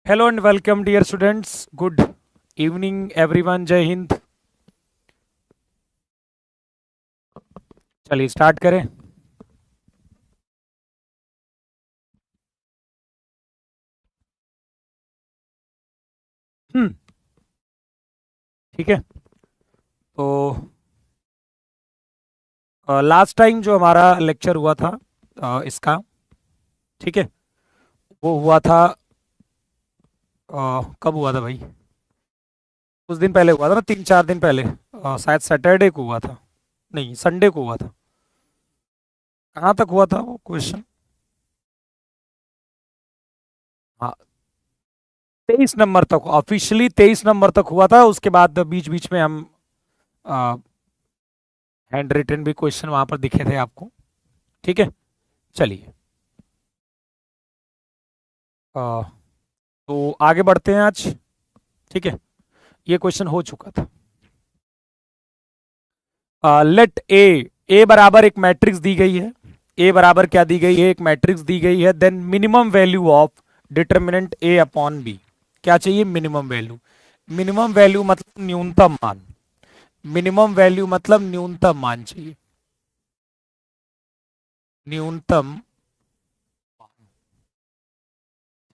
Hello and welcome dear students, good evening everyone, जय हिंद। चलिए स्टार्ट करें। हम्म। ठीक है। तो लास्ट टाइम जो हमारा लेक्चर हुआ था इसका, ठीक है, वो हुआ था कब हुआ था भाई? कुछ दिन पहले हुआ था ना, 3-4 दिन पहले। शायद सैटरडे को हुआ था, नहीं संडे को हुआ था। कहाँ तक हुआ था वो क्वेश्चन? हाँ, 23 नंबर तक, ऑफिशियली 23 नंबर तक हुआ था। उसके बाद बीच बीच में हम हैंड रिटन भी क्वेश्चन वहां पर दिखे थे आपको। ठीक है, चलिए। अ, तो आगे बढ़ते हैं आज। ठीक है, ये क्वेश्चन हो चुका था। लेट ए बराबर एक मैट्रिक्स दी गई है। ए बराबर क्या दी गई है? एक मैट्रिक्स दी गई है। Then minimum value of determinant A upon B. क्या चाहिए? Minimum value. मिनिमम वैल्यू मतलब न्यूनतम मान। मिनिमम वैल्यू मतलब न्यूनतम मान चाहिए, न्यूनतम।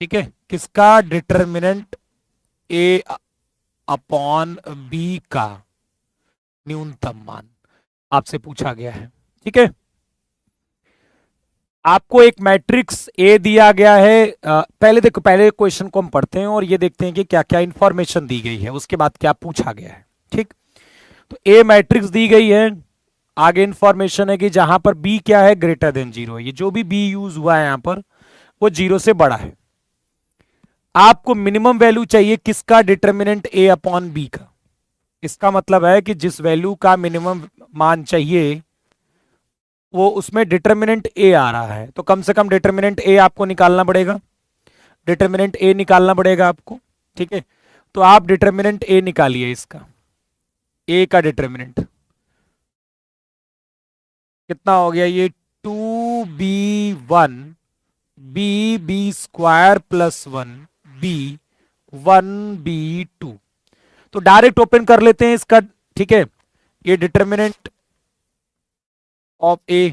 ठीक है, किसका? डिटर्मिनेंट ए अपॉन बी का न्यूनतम मान आपसे पूछा गया है। ठीक है, आपको एक मैट्रिक्स ए दिया गया है। पहले देखो, पहले क्वेश्चन को हम पढ़ते हैं और ये देखते हैं कि क्या क्या इंफॉर्मेशन दी गई है, उसके बाद क्या पूछा गया है। ठीक, तो ए मैट्रिक्स दी गई है। आगे इंफॉर्मेशन है कि जहां पर बी क्या है, ग्रेटर देन जीरो। ये जो भी बी यूज हुआ है यहां पर, वो जीरो से बड़ा है। आपको मिनिमम वैल्यू चाहिए किसका? डिटर्मिनेंट ए अपॉन बी का। इसका मतलब है कि जिस वैल्यू का मिनिमम मान चाहिए, वो उसमें डिटर्मिनेंट ए आ रहा है, तो कम से कम डिटर्मिनेंट ए आपको निकालना पड़ेगा। डिटर्मिनेंट ए निकालना पड़ेगा आपको। ठीक है, तो आप डिटर्मिनेंट ए निकालिए इसका। ए का डिटर्मिनेंट कितना हो गया? ये 2b1 B square plus 1b two. तो डायरेक्ट ओपन कर लेते हैं इसका। ठीक है, ये डिटर्मिनेंट ऑफ ए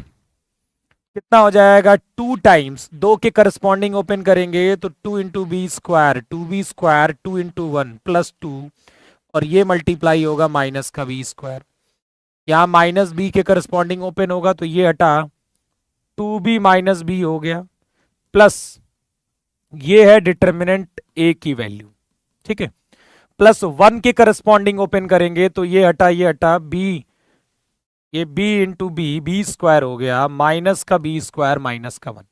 कितना हो जाएगा? 2 टाइम्स, दो के करस्पॉन्डिंग ओपन करेंगे तो 2 into B square, 2b square 2 into 1 प्लस 2, और ये मल्टीप्लाई होगा माइनस का बी स्क्वायर। यहाँ माइनस बी के करस्पॉन्डिंग ओपन होगा तो ये हटा 2b - बी हो गया, प्लस ये है डिटर्मिनेंट ए की वैल्यू। ठीक है, प्लस 1 के करस्पॉन्डिंग ओपन करेंगे तो ये हटा बी, ये बी स्क्वायर हो गया, माइनस का बी स्क्वायर माइनस का 1।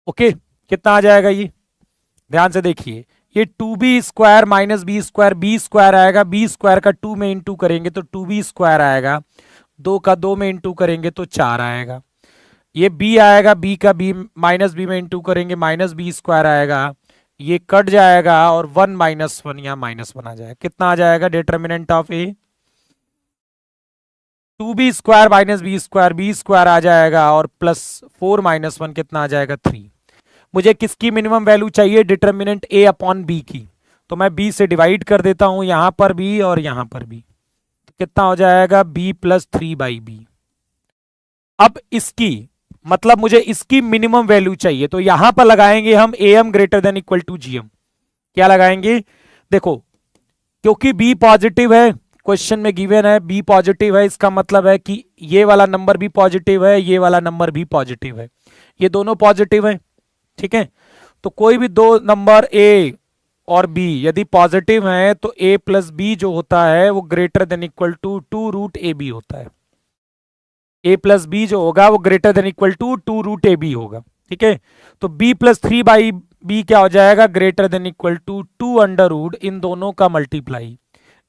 ओके, कितना आ जाएगा ये? ध्यान से देखिए, ये 2b स्क्वायर - बी स्क्वायर आएगा। बी स्क्वायर का 2 में इंटू करेंगे तो 2b स्क्वायर आएगा। 2 का 2 में इंटू करेंगे तो 4 आएगा। ये b आएगा, b का बी में इंटू करेंगे बी स्क्वायर आएगा। ये कट जाएगा और 1 - 1 यहाँ -1 आ जाएगा। कितना आ जाएगा determinant of A? 2b square - b square आ जाएगा, और प्लस 4 - 1 कितना आ जाएगा? 3। मुझे किसकी मिनिमम वैल्यू चाहिए? डिटर्मिनेंट ए अपॉन बी की। तो मैं बी से डिवाइड कर देता हूं, यहां पर बी और यहां पर बी। तो कितना हो जाएगा? b+3/b। अब इसकी मतलब मुझे इसकी मिनिमम वैल्यू चाहिए, तो यहां पर लगाएंगे हम am greater than equal to gm। क्या लगाएंगे? देखो, क्योंकि b पॉजिटिव है, क्वेश्चन में गिवन है b पॉजिटिव है, इसका मतलब है कि ये वाला नंबर भी पॉजिटिव है, ये वाला नंबर भी पॉजिटिव है, ये दोनों पॉजिटिव है। ठीक है, तो कोई भी दो नंबर a और b यदि पॉजिटिव हैं तो a प्लस बी जो होता है वो greater than equal to 2√ab होता है। a प्लस बी जो होगा वो greater than equal to 2√ab होगा। ठीक है, तो b+3/b क्या हो जाएगा? ग्रेटर देन इक्वल टू 2 इन दोनों का मल्टीप्लाई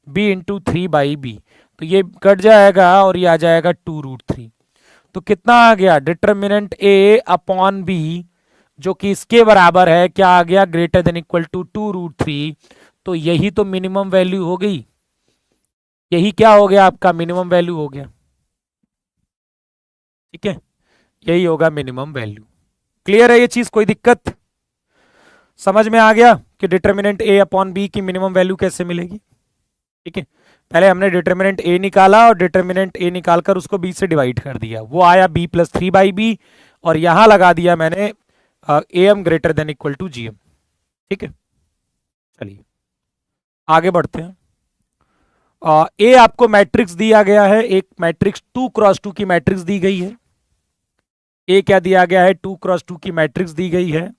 b×3/b। तो ये कट जाएगा और ये आ जाएगा 2√3। तो कितना आ गया? डिटर्मिनेंट a अपॉन b, जो कि इसके बराबर है, क्या आ गया? Greater than equal to 2√3। तो यही तो मिनिमम वैल्यू हो गई। यही क्या हो गया? आपका मिनिमम वैल्यू हो गया। ठीक है, यही होगा मिनिमम वैल्यू। क्लियर है ये चीज? कोई दिक्कत? समझ में आ गया कि डिटर्मिनेंट ए अपॉन बी की मिनिमम वैल्यू कैसे मिलेगी। ठीक है, पहले हमने डिटर्मिनेंट ए निकाला और डिटर्मिनेंट ए निकालकर उसको बी से डिवाइड कर दिया, वो आया बी प्लस 3/b, और यहां लगा दिया मैंने A M greater than equal to G M. ठीक है, चलिए आगे बढ़ते हैं। ए आपको मैट्रिक्स दिया गया है, एक मैट्रिक्स 2x2 की मैट्रिक्स दी गई है। ए क्या दिया गया है, 2x2 की मैट्रिक्स दी गई है,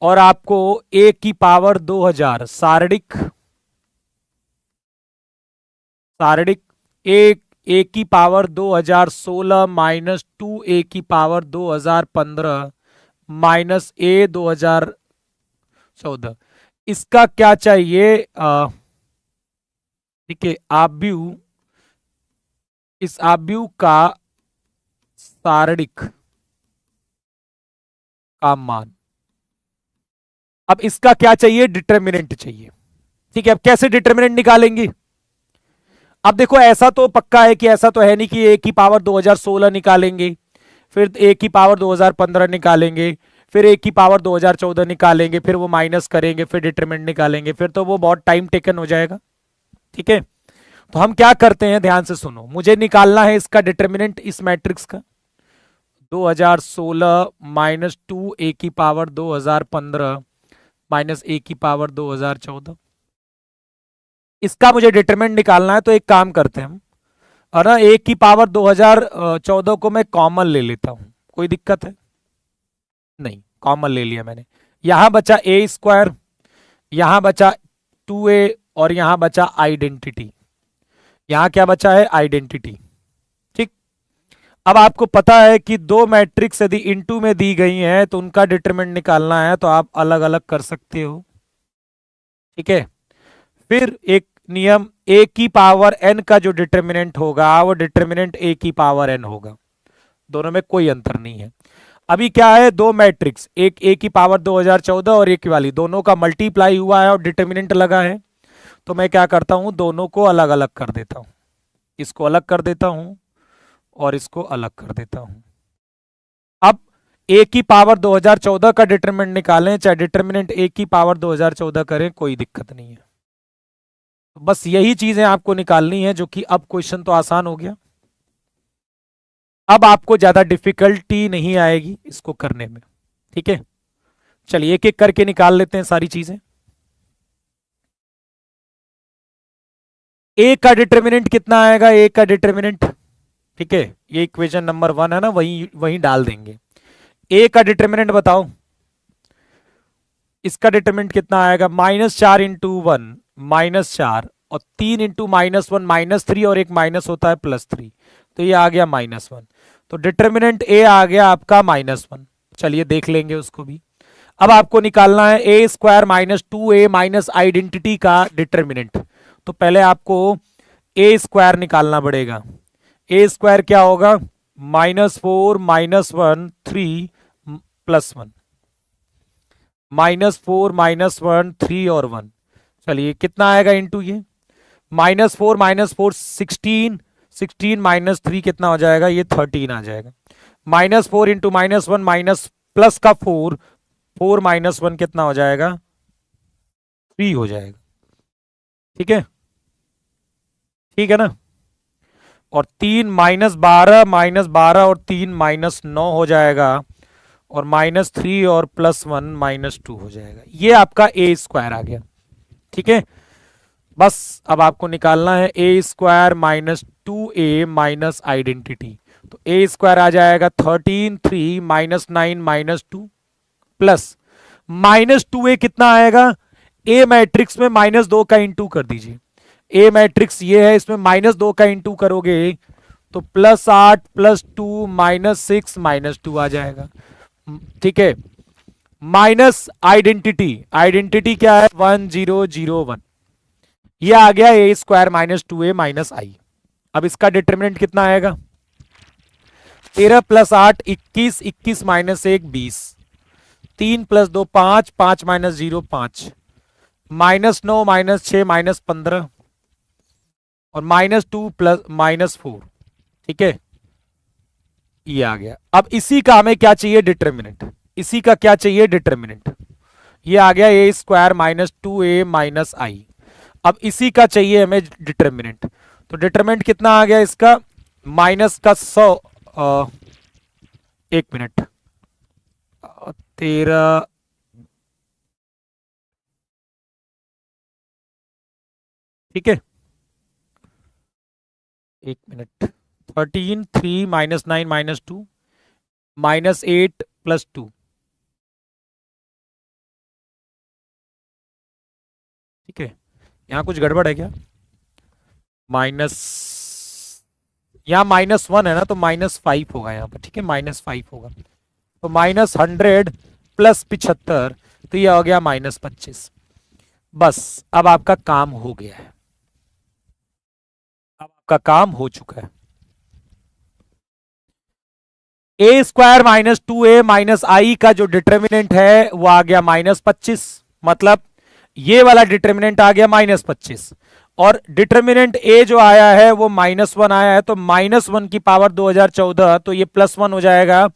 और आपको ए की पावर 2000 सारणिक ए की पावर 2016 माइनस 2 ए की पावर 2015 माइनस ए 2014, इसका क्या चाहिए। ठीक है, आव्यूह, इस आव्यूह का सारणिक का मान। अब इसका क्या चाहिए, डिटर्मिनेंट चाहिए। ठीक है, अब कैसे डिटर्मिनेंट निकालेंगे। अब देखो ऐसा तो पक्का है कि ऐसा तो है नहीं कि ए की पावर 2016 निकालेंगे, फिर ए की पावर 2015 निकालेंगे, फिर ए की पावर 2014 निकालेंगे, फिर वो माइनस करेंगे, फिर डिटरमिनेंट निकालेंगे, फिर तो वो बहुत टाइम टेकन हो जाएगा। ठीक है, तो हम क्या करते हैं, ध्यान से सुनो, मुझे निकालना है इसका डिटरमिनेंट इस मैट्रिक्स का 2016 माइनस 2 ए की पावर 2015 माइनस ए की पावर 2014, इसका मुझे डिटरमिनेंट निकालना है। तो एक काम करते हैं हम, और ना ए की पावर 2014 को मैं कॉमन ले लेता हूं, कोई दिक्कत है नहीं, कॉमन ले लिया मैंने। यहां बचा ए स्क्वायर, यहां बचा 2a, और यहां बचा आइडेंटिटी, यहां क्या बचा है, आइडेंटिटी। ठीक, अब आपको पता है कि दो मैट्रिक्स यदि इनटू में दी गई हैं तो उनका डिटरमिनेंट निकालना है तो आप अलग अलग कर सकते हो। ठीक है, फिर एक नियम, ए की पावर n का जो डिटरमिनेंट होगा वो डिटरमिनेंट ए की पावर n होगा, दोनों में कोई अंतर नहीं है। अभी क्या है, दो मैट्रिक्स, एक ए की पावर 2014 और एक वाली, दोनों का मल्टीप्लाई हुआ है और डिटरमिनेंट लगा है, तो मैं क्या करता हूं, दोनों को अलग अलग कर देता हूं, इसको अलग कर देता हूं और इसको अलग कर देता हूं। अब ए की पावर 2014 का डिटरमिनेंट निकालें, चाहे डिटरमिनेंट ए की पावर 2014 करें, कोई दिक्कत नहीं है। बस यही चीजें आपको निकालनी है, जो कि अब क्वेश्चन तो आसान हो गया, अब आपको ज्यादा डिफिकल्टी नहीं आएगी इसको करने में। ठीक है, चलिए एक एक करके निकाल लेते हैं सारी चीजें। ए का डिटरमिनेंट कितना आएगा, ए का डिटरमिनेंट, ठीक है, ये इक्वेशन नंबर 1 है ना, वही वही डाल देंगे। ए का डिटरमिनेंट बताओ, इसका डिटरमिनेंट कितना आएगा, -4 इंटू 1 -4, और 3 इंटू -1 -3, और एक माइनस होता है +3, तो ये आ गया -1। तो डिटरमिनेंट ए आ गया आपका -1। चलिए देख लेंगे उसको भी। अब आपको निकालना है A square minus 2a minus identity का डिटरमिनेंट। तो पहले आपको ए स्क्वायर निकालना पड़ेगा। ए स्क्वायर क्या होगा, -4 -1 3 +1, -4 -1 3 और 1। चलिए कितना आएगा इंटू ये, -4 -4 16, 16 -3 कितना हो जाएगा, ये 13 आ जाएगा। -4 इंटू -1 माइनस प्लस का 4, 4 -1 कितना हो जाएगा, 3 हो जाएगा। ठीक है, ठीक है ना, और 3 -12 और 3 -9 हो जाएगा, और -3 और +1 -2 हो जाएगा। ये आपका ए स्क्वायर आ गया। ठीक है, बस अब आपको निकालना है A square -2a minus identity. तो ए स्क्वायर आ जाएगा 13 3 -9 -2 प्लस -2a कितना आएगा, ए मैट्रिक्स में -2 का इंटू कर दीजिए। ए मैट्रिक्स ये है, इसमें -2 का इंटू करोगे तो +8 +2 -6 -2 आ जाएगा। ठीक है, माइनस आइडेंटिटी, आइडेंटिटी क्या है 1001, ये आ गया ए स्क्वायर -2a माइनस आई। अब इसका डिटरमिनेंट कितना आएगा, 13 + 8 21, 21 - 1 20, 3 + 2 5, 5 - 0 5, -9 -6 -15, और -2 + -4। ठीक है, ये आ गया। अब इसी का हमें क्या चाहिए, डिटरमिनेंट, इसी का क्या चाहिए डिटरमिनेंट। ये आ गया ए स्क्वायर माइनस 2a माइनस आई। अब इसी का चाहिए हमें डिटर्मिनेंट। तो डिटर्मिनेंट कितना आ गया इसका, माइनस का 100, 1 मिनट, 13, ठीक है, 1 minute, 13, 3 minus 9 minus 2 minus 8 plus 2, ठीक है। यहाँ कुछ गड़बड़ है क्या, माइनस, यहाँ -1 है ना, तो -5 होगा यहाँ पर, ठीक है, -5 होगा। तो -100 प्लस 75, तो ये हो गया -25। बस अब आपका काम हो गया है, अब आपका काम हो चुका है। A square minus 2a minus आई का जो डिटर्मिनेंट है वो आ गया -25, मतलब ये वाला डिटर्मिनेंट आ गया -25, और डिटर्मिनेंट ए जो आया है वो -1 आया है, तो -1 की पावर 2014, तो ये +1 हो जाएगा,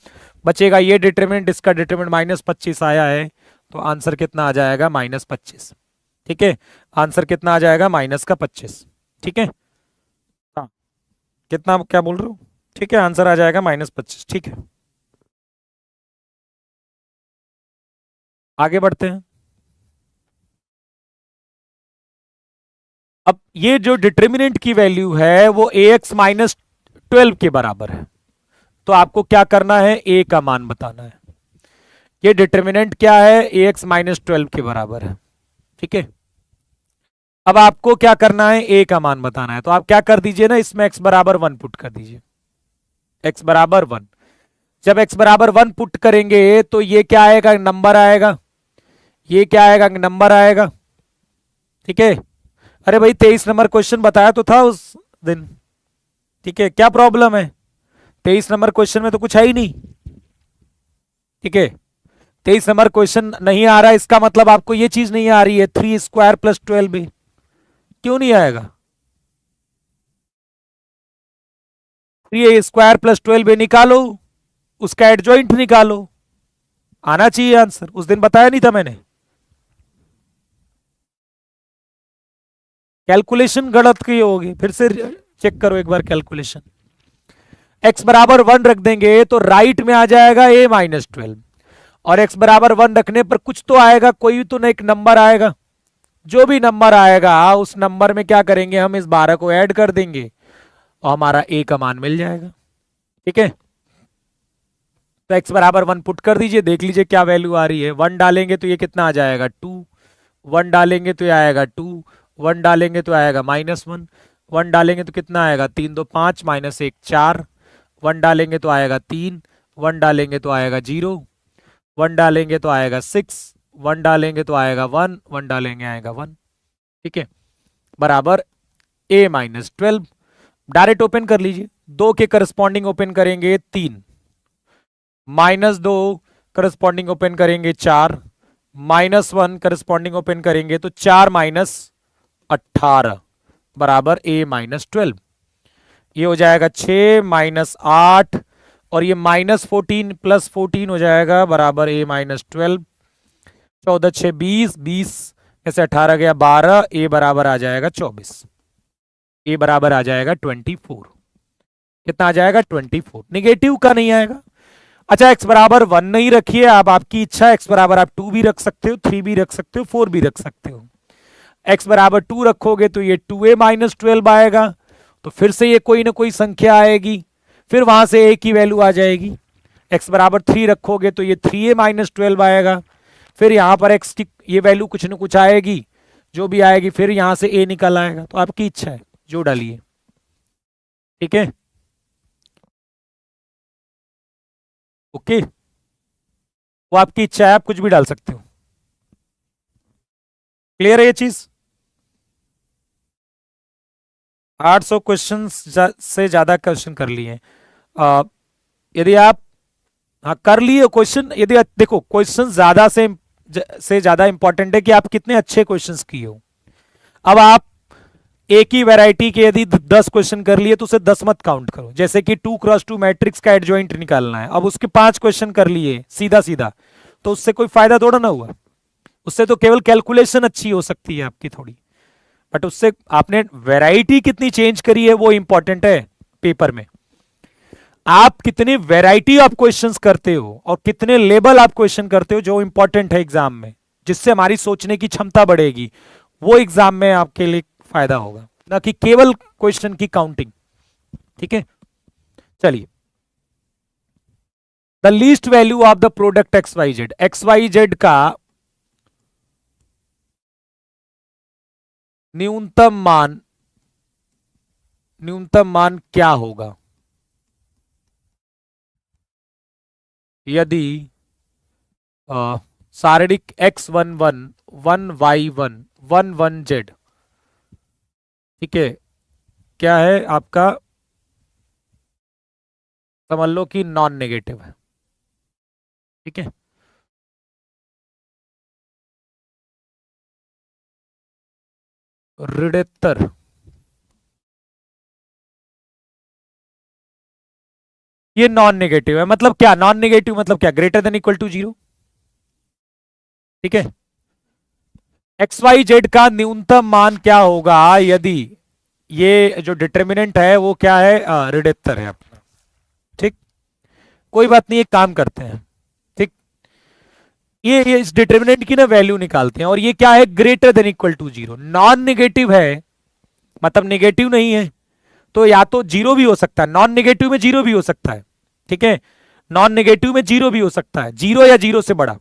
बचेगा ये डिटर्मिनेंट, इसका डिटर्मिनेंट -25 आया है, तो आंसर कितना आ जाएगा, -25, ठीक है। आंसर कितना आ जाएगा, -25, ठीक है। हाँ, कितना, क्या बोल रहे हो, ठीक है, आंसर आ जाएगा -25, ठीक है। आगे बढ़ते हैं। अब ये जो डिटर्मिनेंट की वैल्यू है वो ax माइनस 12 के बराबर है, तो आपको क्या करना है, a का मान बताना है। ये डिटर्मिनेंट क्या है, ax माइनस 12 के बराबर है, ठीक है। अब आपको क्या करना है, a का मान बताना है, तो आप क्या कर दीजिए ना, इसमें x बराबर 1 पुट कर दीजिए, x बराबर 1। जब x बराबर 1 पुट करेंगे तो ये क्या आएगा, नंबर आएगा, ये क्या आएगा, नंबर आएगा, ठीक है। अरे भाई 23 नंबर क्वेश्चन बताया तो था उस दिन, ठीक है, क्या प्रॉब्लम है, 23 नंबर क्वेश्चन में तो कुछ है ही नहीं, ठीक है। 23 नंबर क्वेश्चन नहीं आ रहा है, इसका मतलब आपको ये चीज नहीं आ रही है, 3 स्क्वायर प्लस 12b, क्यों नहीं आएगा, 3 स्क्वायर प्लस 12b निकालो, उसका एडजॉइंट निकालो, आना चाहिए आंसर, उस दिन बताया नहीं था मैंने। कैलकुलेशन गलत की होगी, फिर से चेक करो एक बार कैलकुलेशन। x बराबर 1 रख देंगे तो राइट में आ जाएगा a माइनस 12, और x बराबर 1 रखने पर कुछ तो आएगा, कोई तो ना एक नंबर आएगा, जो भी नंबर आएगा उस नंबर में क्या करेंगे, हम इस 12 को ऐड कर देंगे और हमारा a का मान मिल जाएगा, ठीक है। तो x बराबर 1 पुट कर दीजिए, देख लीजिए क्या वैल्यू आ रही है। 1 डालेंगे तो ये कितना आ जाएगा, 2, 1 डालेंगे तो ये आएगा 2, 1 डालेंगे तो आएगा -1, 1 डालेंगे तो कितना आएगा, 3 2 5 माइनस 1 4, 1 डालेंगे तो आएगा 3, 1 डालेंगे तो आएगा 0, 1 डालेंगे तो आएगा 6, 1 डालेंगे तो आएगा 1, 1 डालेंगे आएगा 1, ठीक है, बराबर a माइनस 12। डायरेक्ट ओपन कर लीजिए, 2 के करस्पॉन्डिंग ओपन करेंगे 3, -2 करस्पॉन्डिंग ओपन करेंगे 4, -1 करस्पॉन्डिंग ओपन करेंगे तो 4 माइनस 18 बराबर a माइनस 12। ये हो जाएगा 6 माइनस 8, और ये -14 प्लस 14 हो जाएगा बराबर a माइनस 12। 14 6 20, 20 में से 18 गया 12, a बराबर आ जाएगा 24, a बराबर आ जाएगा 24। कितना आ जाएगा, 24, निगेटिव का नहीं आएगा। अच्छा, x बराबर 1 नहीं रखिए, अब आपकी इच्छा, x बराबर आप 2 भी रख सकते हो, 3 भी रख सकते हो, 4 भी रख सकते हो। x बराबर 2 रखोगे तो ये 2a माइनस 12 आएगा, तो फिर से ये कोई ना कोई संख्या आएगी, फिर वहां से a की वैल्यू आ जाएगी। x बराबर 3 रखोगे तो ये 3a माइनस 12 आएगा, फिर यहां पर x की ये वैल्यू कुछ ना कुछ आएगी, जो भी आएगी फिर यहां से a निकल आएगा, तो आपकी इच्छा है जो डालिए, ठीक है, ओके, वो आपकी इच्छा है, आप कुछ भी डाल सकते हो। क्लियर है ये चीज। 800 क्वेश्चन से ज्यादा क्वेश्चन कर लिए। यदि आप, हाँ कर लिए क्वेश्चन, यदि देखो क्वेश्चन ज्यादा से ज्यादा इंपॉर्टेंट है कि आप कितने अच्छे क्वेश्चंस किए हो। अब आप एक ही वैरायटी के यदि 10 क्वेश्चन कर लिए तो उसे 10 मत काउंट करो, जैसे कि 2x2 मैट्रिक्स का एडजॉइंट निकालना है, अब उसके 5 क्वेश्चन कर लिए सीधा सीधा, तो उससे कोई फायदा थोड़ा ना हुआ, उससे तो केवल कैलकुलेशन अच्छी हो सकती है आपकी थोड़ी, बट उससे आपने वैरायटी कितनी चेंज करी है वो इंपॉर्टेंट है पेपर में। आप कितनी वैरायटी आप क्वेश्चंस करते हो और कितने लेवल आप क्वेश्चन करते हो जो इंपॉर्टेंट है एग्जाम में, जिससे हमारी सोचने की क्षमता बढ़ेगी, वो एग्जाम में आपके लिए फायदा होगा, ना कि केवल क्वेश्चन की काउंटिंग। ठीक है, चलिए। The least value of the product X Y Z का न्यूनतम मान क्या होगा यदि शारीरिक x11 1y1 11z, ठीक है, क्या है आपका, समझ लो कि नॉन नेगेटिव है। ठीक है, ऋणोत्तर, ये नॉन नेगेटिव है, मतलब क्या नॉन नेगेटिव, मतलब क्या, ग्रेटर देन इक्वल टू 0। ठीक है, एक्स वाई जेड का न्यूनतम मान क्या होगा यदि ये जो डिटर्मिनेंट है वो क्या है, ऋणोत्तर है अपना। ठीक, कोई बात नहीं, एक काम करते हैं। ठीक, ये इस डिटर्मिनेंट की ना वैल्यू निकालते हैं, और ये क्या है, greater than equal to 0, non negative है, मतलब नेगेटिव नहीं है, तो या तो 0 भी हो सकता है, नॉन नेगेटिव में 0 भी हो सकता है। ठीक है, नॉन नेगेटिव में 0 भी हो सकता है, 0 या 0 से बड़ा।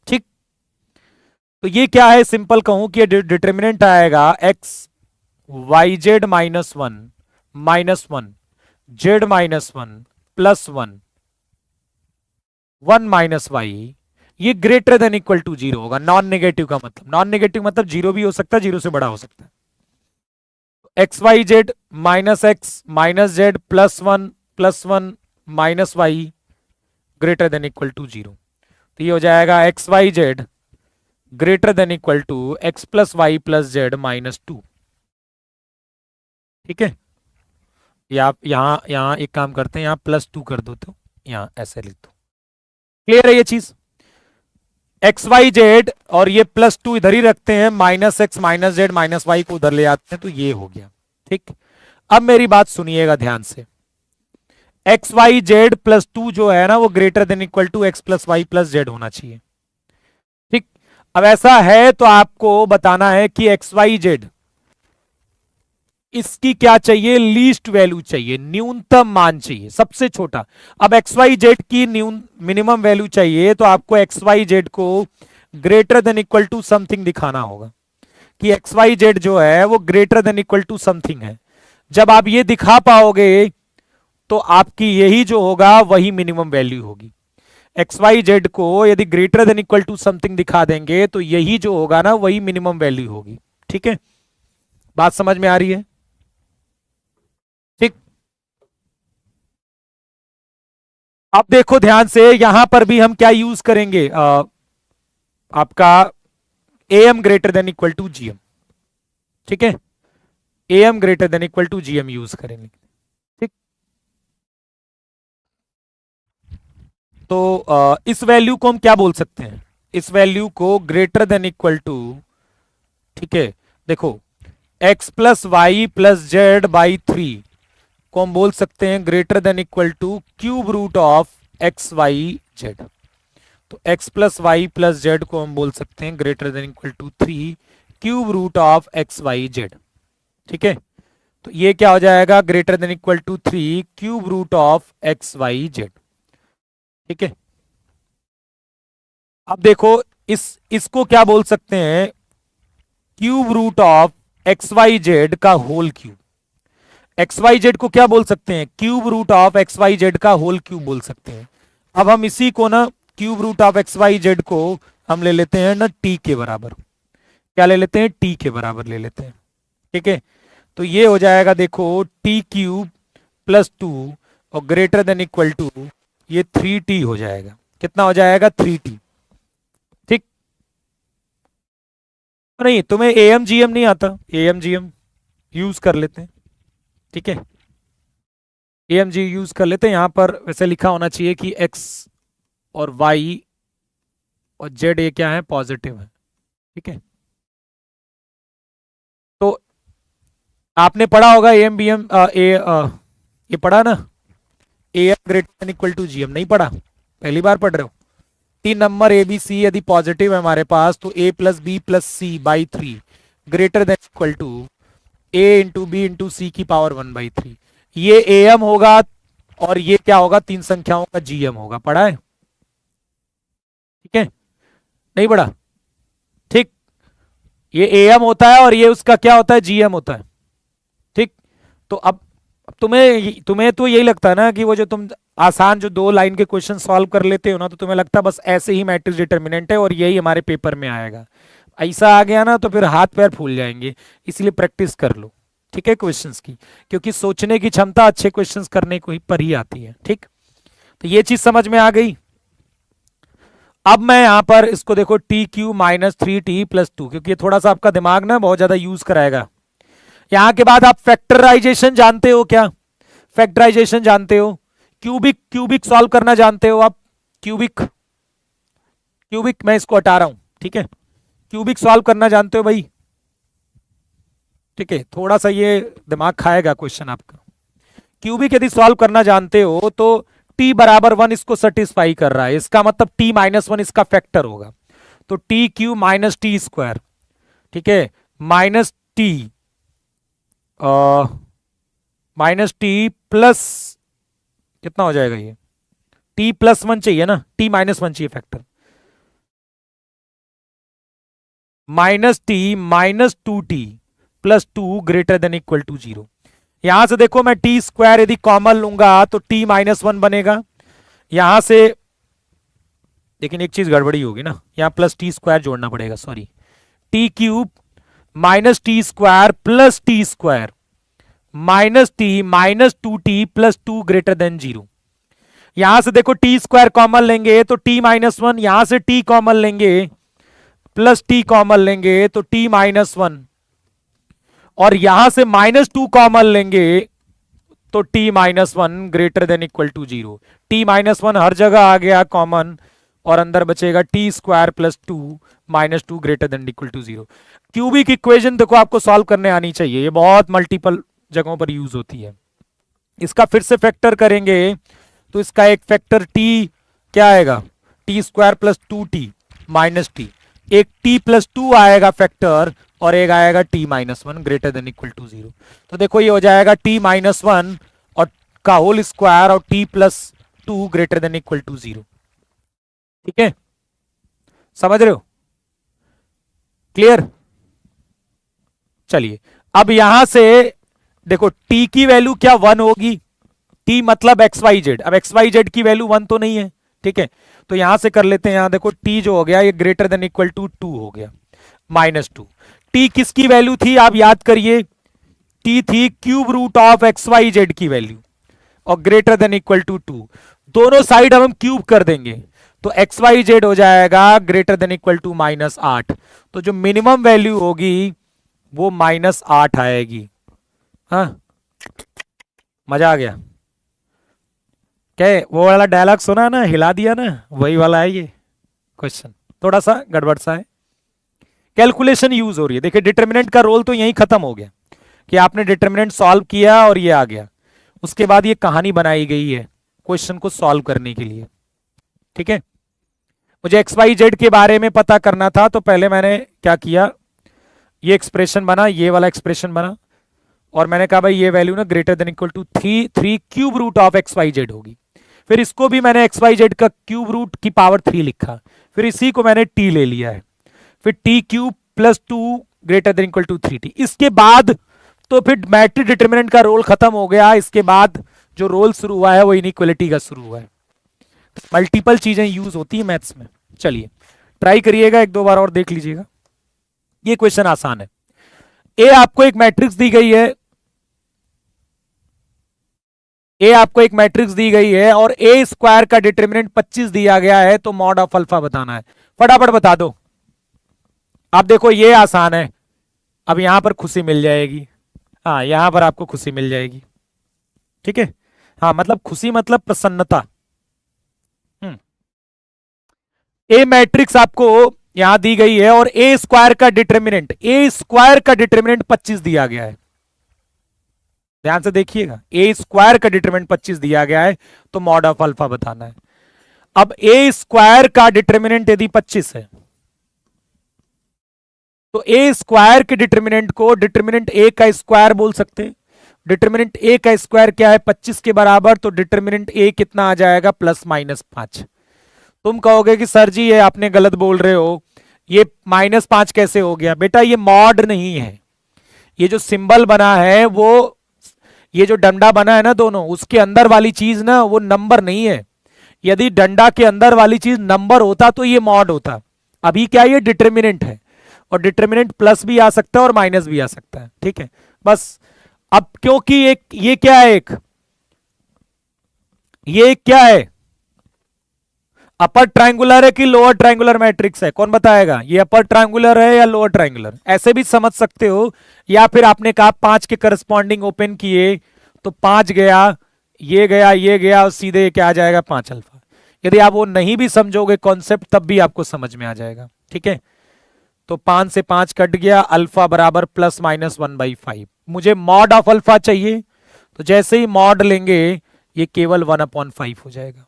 ठीक, तो ये क्या है, सिंपल कहूं कि डिटर्मिनेंट आएगा X Y Z -1 Z -1 +1 1 -y, ये ग्रेटर देन इक्वल टू 0 होगा। नॉन नेगेटिव का मतलब, नॉन नेगेटिव मतलब 0 भी हो सकता है, 0 से बड़ा हो सकता है। X Y Z -x -z +1 -y greater than equal to 0, तो ये हो जाएगा X Y Z greater than equal to x + y + z -2। ठीक है, ये आप यहां एक काम करते हैं, यहां +2 कर दो, तो यहां ऐसे लिख दो। क्लियर है ये चीज, एक्स वाई जेड और ये +2 इधर ही रखते हैं, -x -z -y को उधर ले आते हैं, तो ये हो गया। ठीक, अब मेरी बात सुनिएगा ध्यान से, एक्स वाई जेड +2 जो है ना वो greater than equal to x + y + z होना चाहिए। ठीक, अब ऐसा है तो आपको बताना है कि एक्स वाई जेड इसकी क्या चाहिए, लीस्ट वैल्यू चाहिए, न्यूनतम मान चाहिए, सबसे छोटा। अब एक्स वाई जेड की मिनिमम वैल्यू चाहिए, तो आपको एक्स वाई जेड को greater than equal to something दिखाना होगा कि एक्स वाई जेड जो है वो greater than equal to something है। जब आप ये दिखा पाओगे तो आपकी यही जो होगा वही मिनिमम वैल्यू होगी। एक्स वाई जेड को यदि greater than equal to something दिखा देंगे तो यही जो होगा ना वही मिनिमम वैल्यू होगी। ठीक है, बात समझ में आ रही है। ठीक, अब देखो ध्यान से, यहां पर भी हम क्या यूज करेंगे, आपका am greater than equal to GM. ठीक है, am greater than equal to GM use करेंगे। ठीक, तो इस वैल्यू को हम क्या बोल सकते हैं, इस वैल्यू को ग्रेटर देन इक्वल टू, ठीक है, देखो x + y + z/3 को हम बोल सकते हैं greater than equal to cube root of x Y Z. तो x + y + z को हम बोल सकते हैं greater than equal to 3 cube root of x Y z. ठीक है, तो ये क्या हो जाएगा, greater than equal to 3 cube root of x Y z. ठीक है, अब देखो इसको क्या बोल सकते हैं, cube root of x Y Z का whole cube. X Y Z को क्या बोल सकते हैं, cube root of x Y Z का होल क्यूब बोल सकते हैं। अब हम इसी को ना cube root of x Y Z को हम ले लेते हैं ना टी के बराबर, क्या ले लेते हैं, टी के बराबर ले लेते हैं। ठीक है, तो ये हो जाएगा देखो t³ + 2 और ग्रेटर देन इक्वल टू ये 3t हो जाएगा। कितना हो जाएगा, 3t। ठीक, नहीं तुम्हें एम जी एम नहीं आता, एम जी एम यूज कर लेते हैं। ठीक है, एम जी यूज कर लेते हैं, यहां पर वैसे लिखा होना चाहिए कि x और y और जेड ए क्या है, पॉजिटिव है। ठीक है, तो आपने पढ़ा होगा ए एम बी एम ये पढ़ा ना, A M greater than equal to G M, नहीं पढ़ा, पहली बार पढ़ रहे हो। 3 नंबर ए बी सी यदि पॉजिटिव है हमारे पास तो a plus b plus c by 3 greater than equal to a into b into c की पावर 1/3। ये ए एम होगा और ये क्या होगा, 3 संख्याओं का जी एम होगा। पढ़ा है? ठीक है, नहीं पढ़ा? ठीक, ये ए एम होता है और ये उसका क्या होता है, जी एम होता है। ठीक, तो अब तुम्हें तुम्हें तो यही लगता है ना कि वो जो तुम आसान जो 2 लाइन के क्वेश्चन सॉल्व कर लेते हो ना, तो तुम्हें लगता है बस ऐसे ही मैट्रिक्स डिटर्मिनेंट है और यही हमारे पेपर में आएगा। ऐसा आ गया ना तो फिर हाथ पैर फूल जाएंगे, इसलिए प्रैक्टिस कर लो। ठीक है, क्वेश्चंस की, क्योंकि सोचने की क्षमता अच्छे क्वेश्चंस करने को ही पर ही आती है। ठीक, तो ये चीज समझ में आ गई। अब मैं यहां पर इसको देखो, टी क्यू माइनस 3t+2, क्योंकि ये थोड़ा सा आपका दिमाग ना बहुत ज्यादा यूज कराएगा। यहां के बाद आप फैक्टराइजेशन जानते हो क्या? फैक्टराइजेशन जानते हो? क्यूबिक क्यूबिक सॉल्व करना जानते हो आप? क्यूबिक क्यूबिक मैं इसको हटा रहा हूं। ठीक है, क्यूबिक सॉल्व करना जानते हो भाई? ठीक है, थोड़ा सा ये दिमाग खाएगा क्वेश्चन आपका। क्यूबिक यदि सॉल्व करना जानते हो तो t बराबर 1 इसको सेटिस्फाई कर रहा है, इसका मतलब t माइनस 1 इसका फैक्टर होगा। तो T cube minus T square, ठीक है, minus T minus T plus कितना हो जाएगा, ये t+1 चाहिए ना, t-1 चाहिए factor, -t -2t+2 greater than equal to 0। यहां से देखो मैं टी स्क्वायर यदि कॉमन लूंगा तो t-1 बनेगा यहां से, लेकिन एक चीज गड़बड़ी होगी ना, यहां प्लस टी स्क्वायर जोड़ना पड़ेगा, sorry, t³ -t² + t² -t -2t+2 greater then 0। यहां से देखो टी स्क्वायर कॉमन लेंगे तो t-1, यहां से t कॉमन लेंगे प्लस t कॉमन लेंगे तो t-1, और यहां से -2 कॉमन लेंगे तो t-1 greater than equal to 0। t-1 हर जगह आ गया कॉमन और अंदर बचेगा t² + 2 -2 greater than equal to 0। Cubic equation देखो आपको सॉल्व करने आनी चाहिए, ये बहुत मल्टीपल जगहों पर यूज होती है। इसका फिर से फैक्टर करेंगे तो इसका एक फैक्टर t क्या आएगा, t² + 2t -t, एक t+2 आएगा फैक्टर और एक आएगा t-1 greater than equal to 0। तो देखो ये हो जाएगा t-1 और का होल स्क्वायर और t+2 greater than equal to 0। ठीक है, समझ रहे हो? क्लियर? चलिए, अब यहां से देखो t की वैल्यू क्या 1 होगी, t मतलब XYZ, अब XYZ की वैल्यू 1 तो नहीं है। ठीक है, तो यहां से कर लेते हैं, यहां देखो t जो हो गया ये ग्रेटर देन इक्वल टू 2 हो गया, -2। t किसकी वैल्यू थी आप याद करिए, t थी क्यूब रूट ऑफ XYZ की वैल्यू और ग्रेटर देन इक्वल टू 2। दोनों साइड हम क्यूब कर देंगे तो XYZ हो जाएगा ग्रेटर देन इक्वल टू -8। तो जो मिनिमम वैल्यू होगी वो -8 आएगी। हाँ, मजा आ गया क्या? वो वाला डायलॉग सुना ना, हिला दिया ना, वही वाला है ये क्वेश्चन, थोड़ा सा गड़बड़ सा है। कैलकुलेशन यूज हो रही है, देखिए डिटर्मिनेंट का रोल तो यही खत्म हो गया कि आपने डिटर्मिनेंट सॉल्व किया और ये आ गया, उसके बाद ये कहानी बनाई गई है क्वेश्चन को सॉल्व करने के लिए। ठीक है, मुझे XYZ के बारे में पता करना था तो पहले मैंने क्या किया, ये एक्सप्रेशन बना, ये वाला एक्सप्रेशन बना और मैंने कहा भाई ये वैल्यू ना greater than equal to 3 cube root of XYZ होगी। फिर इसको भी मैंने XYZ का क्यूब रूट की पावर 3 लिखा, फिर इसी को मैंने t ले लिया है, फिर t³ + 2 greater than equal to 3t। इसके बाद तो फिर मैट्रिक्स डिटरमिनेंट का रोल खत्म हो गया, इसके बाद जो रोल शुरू हुआ है वो इनइक्वालिटी का शुरू हुआ है। मल्टीपल चीजें यूज होती है मैथ्स में। चलिए ट्राई करिएगा, 1-2 बार और देख लीजिएगा, ये क्वेश्चन आसान है। ए आपको एक मैट्रिक्स दी गई है, ए आपको एक मैट्रिक्स दी गई है और ए स्क्वायर का डिटरमिनेंट 25 दिया गया है, तो मॉड ऑफ अल्फा बताना है। फटाफट बता दो। आप देखो ये आसान है, अब यहां पर खुशी मिल जाएगी, हाँ यहां पर आपको खुशी मिल जाएगी। ठीक है, हाँ मतलब खुशी मतलब प्रसन्नता। ए मैट्रिक्स आपको यहां दी गई है और ए स्क्वायर का डिटरमिनेंट 25 दिया गया है। ध्यान से देखिएगा, ए स्क्वायर का डिटरमिनेंट 25 दिया गया है, तो मॉड ऑफ अल्फा बताना है। अब ए स्क्वायर का डिटरमिनेंट यदि 25 है तो ए स्क्वायर के डिटरमिनेंट को डिटरमिनेंट ए का स्क्वायर बोल सकते हैं। डिटरमिनेंट ए का स्क्वायर क्या है, 25 के बराबर, तो डिटरमिनेंट ए कितना आ जाएगा, +-5। तुम कहोगे कि सर जी ये आपने गलत बोल रहे हो, ये -5 कैसे हो गया? बेटा ये मॉड नहीं है, ये जो सिंबल बना है वो, ये जो डंडा बना है ना दोनों, उसके अंदर वाली चीज ना वो नंबर नहीं है। यदि डंडा के अंदर वाली चीज नंबर होता तो ये मॉड होता। अभी क्या ये डिटरमिनेंट है, और डिटरमिनेंट प्लस भी आ सकता है और माइनस भी आ सकता है, ठीक है बस। अब क्योंकि एक ये क्या है, ये क्या है, अपर ट्रायंगुलर है कि लोअर ट्रायंगुलर मैट्रिक्स है, कौन बताएगा? ये अपर ट्रायंगुलर है या लोअर ट्रायंगुलर? ऐसे भी समझ सकते हो, या फिर आपने कहा 5 के करस्पॉन्डिंग ओपन किए तो 5 गया, ये गया, ये गया, और सीधे क्या आ जाएगा, 5 अल्फा। यदि आप वो नहीं भी समझोगे कॉन्सेप्ट तब भी आपको समझ में आ जाएगा, ठीक है। तो 5 से 5 कट गया, अल्फा बराबर +-1/5। मुझे मॉड ऑफ अल्फा चाहिए, तो जैसे ही मॉड लेंगे ये केवल 1/5 हो जाएगा।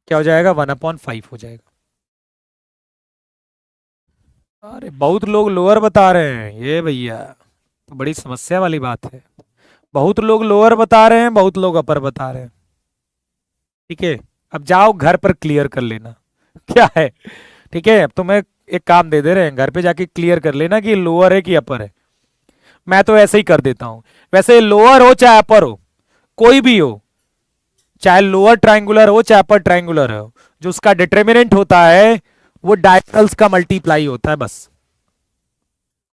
क्या हो जाएगा, 1/5 हो जाएगा। अरे बहुत लोग लोअर बता रहे हैं, ये भैया तो बड़ी समस्या वाली बात है। बहुत लोग लोअर बता रहे हैं, बहुत लोग अपर बता रहे हैं, ठीक है। अब जाओ घर पर क्लियर कर लेना क्या है, ठीक है। अब तुम्हें एक काम दे दे रहे हैं, घर पे जाके क्लियर कर लेना कि लोअर है कि अपर है। मैं तो ऐसे ही कर देता हूं। वैसे लोअर हो चाहे अपर हो, कोई भी हो, चाहे लोअर ट्रायंगुलर हो चाहे अपर ट्रायंगुलर हो, जो उसका डिटरमिनेंट होता है वो डायगोनल्स का मल्टीप्लाई होता है बस।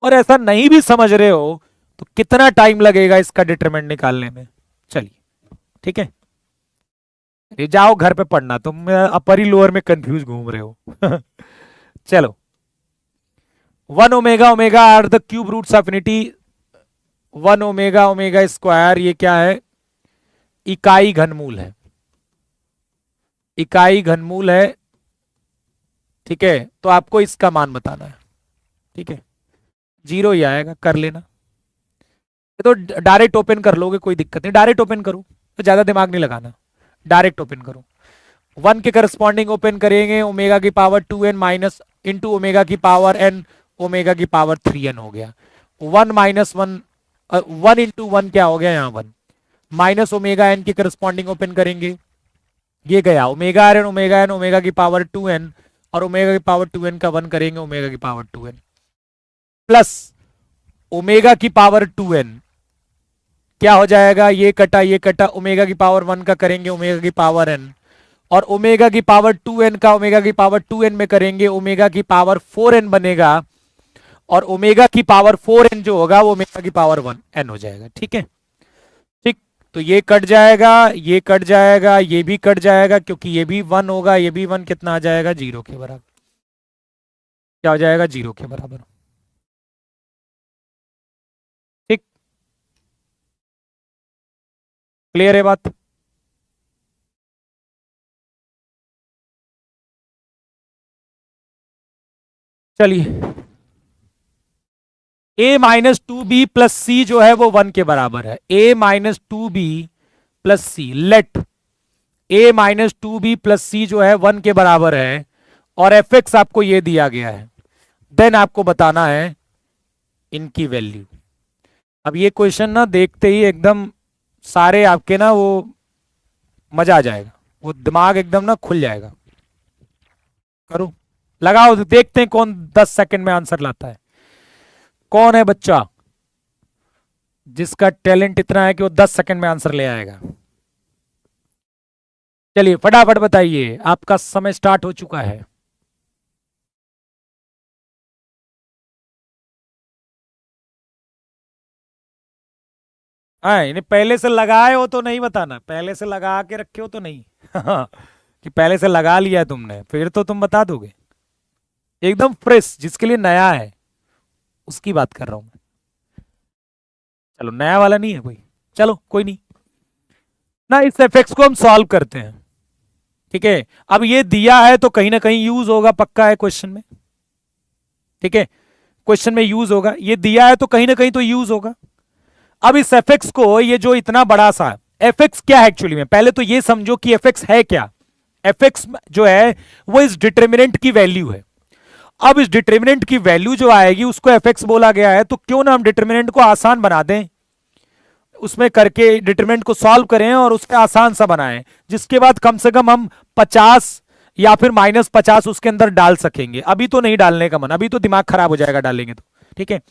और ऐसा नहीं भी समझ रहे हो तो कितना टाइम लगेगा इसका डिटरमिनेंट निकालने में, चलिए ठीक है। ये जाओ घर पे पढ़ना, तुम अपर ही लोअर में कंफ्यूज घूम रहे हो चलो, 1 omega omega are the cube roots of infinity, 1 omega omega square, ये क्या है, इकाई घनमूल है, इकाई घनमूल है, ठीक है। तो आपको इसका मान बताना है, ठीक है। 0 ही आएगा, कर लेना। ये तो डायरेक्ट ओपन कर लोगे, कोई दिक्कत नहीं, डायरेक्ट ओपन करो, तो ज्यादा दिमाग नहीं लगाना, डायरेक्ट ओपन करो। 1 के करस्पॉन्डिंग ओपन करेंगे, ओमेगा की power 2n minus into omega की पावर n, ओमेगा की पावर 3n हो गया। 1 - 1 इंटू 1 क्या हो गया यहाँ 1, माइनस ओमेगा एन की करस्पॉन्डिंग ओपन करेंगे, ये गया omega R N, omega N, omega की पावर 2n, और ओमेगा की पावर 2n का 1 करेंगे, ओमेगा की पावर 2n प्लस ओमेगा की पावर 2n, क्या हो जाएगा, ये कटा ये कटा, ओमेगा की पावर 1 का करेंगे, ओमेगा की पावर n, और ओमेगा की पावर 2n का ओमेगा की पावर 2n में करेंगे, ओमेगा की पावर 4n बनेगा, और ओमेगा की पावर 4n जो होगा वो ओमेगा की पावर 1n हो जाएगा, ठीक है। ठीक, तो ये कट जाएगा, ये कट जाएगा, ये भी कट जाएगा, क्योंकि ये भी 1 होगा, ये भी 1, कितना आ जाएगा, 0 के बराबर। क्या हो जाएगा, 0 के बराबर, ठीक, क्लियर है बात। चलिए, a-2b प्लस सी जो है वो 1 के बराबर है, a-2b प्लस सी, लेट a-2b प्लस सी जो है 1 के बराबर है, और fx आपको ये दिया गया है, देन आपको बताना है इनकी वैल्यू। अब ये क्वेश्चन ना देखते ही एकदम सारे आपके ना वो मजा आ जाएगा, वो दिमाग एकदम ना खुल जाएगा। करो, लगाओ, देखते हैं कौन 10 सेकंड में आंसर लाता है। कौन है बच्चा जिसका टैलेंट इतना है कि वो 10 सेकंड में आंसर ले आएगा? चलिए फटाफट बताइए, आपका समय स्टार्ट हो चुका है। हाँ, इन्हें पहले से लगाए हो तो नहीं बताना, पहले से लगा के रखे हो तो नहीं कि पहले से लगा लिया है तुमने, फिर तो तुम बता दोगे। एकदम फ्रेश, जिसके लिए नया है उसकी बात कर रहा हूं मैं। चलो, नया वाला नहीं है कोई, चलो कोई नहीं ना, इस एफएक्स को हम सॉल्व करते हैं, ठीक है, अब ये दिया है तो कहीं ना कहीं यूज होगा, पक्का है क्वेश्चन में। ठीक है, क्वेश्चन में यूज होगा, ये दिया है तो कहीं ना कहीं तो यूज होगा। अब इस एफ एक्स को, ये जो इतना बड़ा सा एफ एक्स क्या है एक्चुअली में, पहले तो ये समझो कि एफ एक्स है क्या। एफ एक्स जो है वो इस डिटर्मिनेंट की वैल्यू है। अब इस डिटर्मिनेंट की वैल्यू जो आएगी उसको एफ एक्स बोला गया है, तो क्यों ना हम डिटर्मिनेंट को आसान बना दें, उसमें करके डिटरमिनेंट को सॉल्व करें और उसका आसान सा बनाएं, जिसके बाद कम से कम हम 50 या फिर -50 उसके अंदर डाल सकेंगे। अभी तो नहीं डालने का मन, अभी तो दिमाग खराब हो जाएगा डालेंगे तो। ठीक है,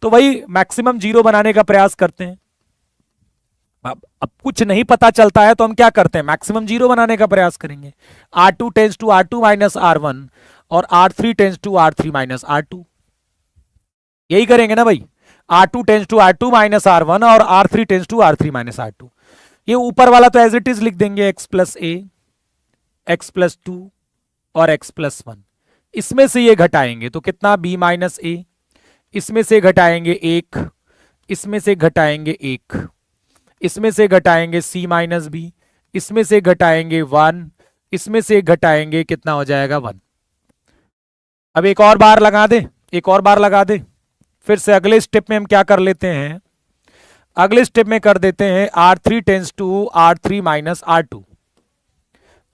तो वही मैक्सिमम 0 बनाने का प्रयास करते हैं। अब कुछ नहीं पता चलता है तो हम क्या करते हैं, मैक्सिमम 0 बनाने का प्रयास करेंगे। R2 tense to R2 minus R1 और R3 tends to R3 minus R2, यही करेंगे ना भाई। R2 tense to R2 minus R1 और R3 tends to R3 minus R2। ये ऊपर वाला तो एज इट इज लिख देंगे, x plus a, x plus 2 और x प्लस 1। इसमें से ये घटाएंगे तो कितना, b माइनस a, इसमें से घटाएंगे 1, इसमें से घटाएंगे 1, इसमें से घटाएंगे c माइनस b, इसमें से घटाएंगे 1, इसमें से घटाएंगे कितना हो जाएगा 1। अब एक और बार लगा दे, एक और बार लगा दे, फिर से अगले स्टेप में हम क्या कर लेते हैं, अगले स्टेप में कर देते हैं R3 tends to R3 minus R2,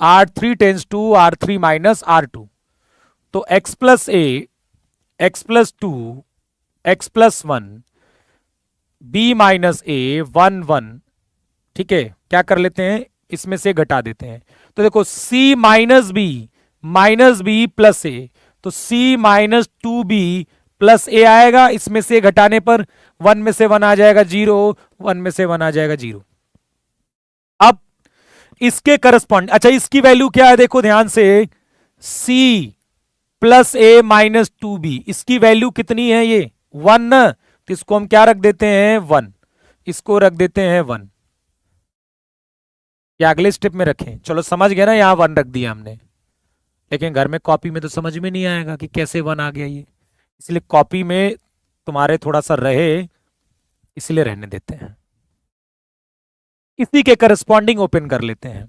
R3 tends to R3 minus R2। तो x plus a, x plus 2, x plus 1, b minus a, 1 1। ठीक है, क्या कर लेते हैं, इसमें से घटा देते हैं। तो देखो c minus B plus a, तो c minus 2b plus a आएगा, इसमें से घटाने पर 1 में से 1 आ जाएगा 0, 1 में से 1 आ जाएगा 0। अब इसके करस्पॉन्ड, अच्छा इसकी वैल्यू क्या है देखो ध्यान से, c plus a minus 2b, इसकी वैल्यू कितनी है, ये 1 ना, तो इसको हम क्या रख देते हैं 1, इसको रख देते हैं 1, या अगले स्टेप में रखें, चलो समझ गए ना, यहां 1 रख दिया हमने। लेकिन घर में कॉपी में तो समझ में नहीं आएगा कि कैसे 1 आ गया ये, इसलिए कॉपी में तुम्हारे थोड़ा सा रहे, इसलिए रहने देते हैं। इसी के करस्पॉन्डिंग ओपन कर लेते हैं,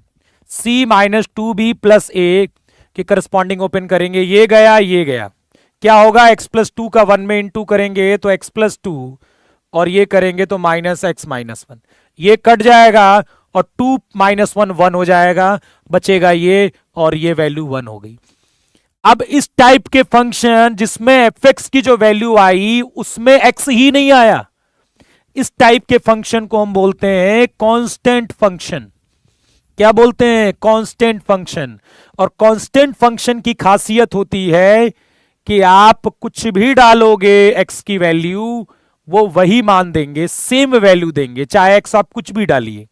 c minus 2b plus a के करस्पॉन्डिंग ओपन करेंगे, ये गया ये गया, क्या होगा, x प्लस 2 का 1 में इंटू करेंगे तो x प्लस 2, और ये करेंगे तो माइनस x माइनस 1, ये कट जाएगा और 2 माइनस 1 1 हो जाएगा, बचेगा ये, और ये वैल्यू 1 हो गई। अब इस टाइप के फंक्शन जिसमें एफ एक्स की जो वैल्यू आई उसमें एक्स ही नहीं आया, इस टाइप के फंक्शन को हम बोलते हैं कांस्टेंट फंक्शन। क्या बोलते हैं, कांस्टेंट फंक्शन। और कांस्टेंट फंक्शन की खासियत होती है कि आप कुछ भी डालोगे एक्स की वैल्यू, वो वही मान देंगे, सेम वैल्यू देंगे, चाहे एक्स आप कुछ भी डालिए।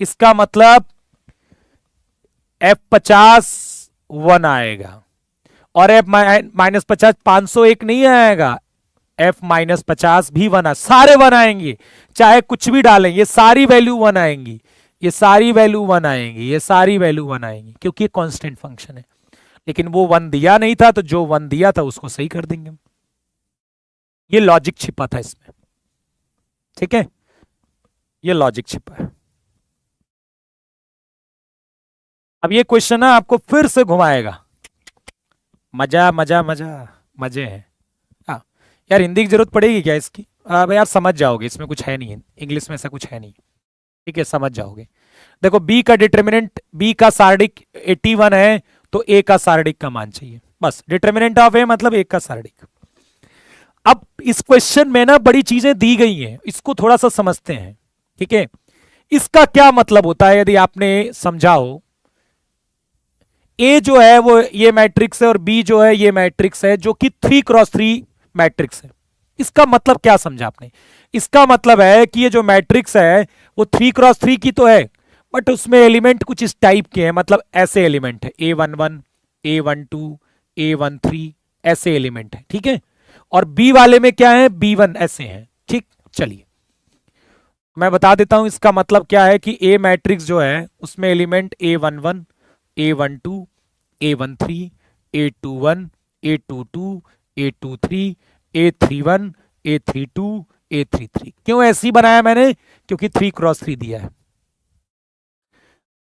इसका मतलब F50 1 आएगा और F माइनस 50 501 नहीं आएगा, F माइनस 50 भी 1 सारे 1 आएंगे, चाहे कुछ भी डालें, ये सारी वैल्यू 1 आएंगी, ये सारी वैल्यू 1 आएंगी, ये सारी वैल्यू 1 आएंगी, क्योंकि ये कांस्टेंट फंक्शन है। लेकिन वो 1 दिया नहीं था, तो जो 1 दिया था उसको सही कर देंगे। ये लॉजिक छिपा था इसमें, ठीक है, ये लॉजिक छिपा है। अब ये क्वेश्चन ना आपको फिर से घुमाएगा, मजा मजा मजा मजे हैं। हाँ यार, हिंदी की जरूरत पड़ेगी क्या इसकी, अब यार समझ जाओगे, इसमें कुछ है नहीं है, इंग्लिश में ऐसा कुछ है नहीं, ठीक है, समझ जाओगे। देखो b का डिटर्मिनेंट, b का सार्डिक 81 है, तो a का सार्डिक का मान चाहिए, बस डिटर्मिनेंट ऑफ a मतलब a का सार्डिक। अब इस क्वेश्चन में ना बड़ी चीजें दी गई हैं, इसको थोड़ा सा समझते हैं, ठीक है। इसका क्या मतलब होता है, यदि आपने समझा हो, ए जो है वो ये मैट्रिक्स है और बी जो है ये मैट्रिक्स है, जो कि 3x3 मैट्रिक्स है। इसका मतलब क्या समझा आपने, इसका मतलब है कि ये जो मैट्रिक्स है वो 3x3 की तो है, बट उसमें एलिमेंट कुछ इस टाइप के हैं, मतलब ऐसे एलिमेंट है, A11, A12, A13, ऐसे एलिमेंट है, ठीक है। और बी वाले में क्या है, B1 ऐसे हैं, ठीक। चलिए मैं बता देता हूं इसका मतलब क्या है, कि ए मैट्रिक्स जो है उसमें element A11, A12, A13, A21, A22, A23, A31, A32, A33। क्यों ऐसी बनाया मैंने, क्योंकि 3x3 दिया है।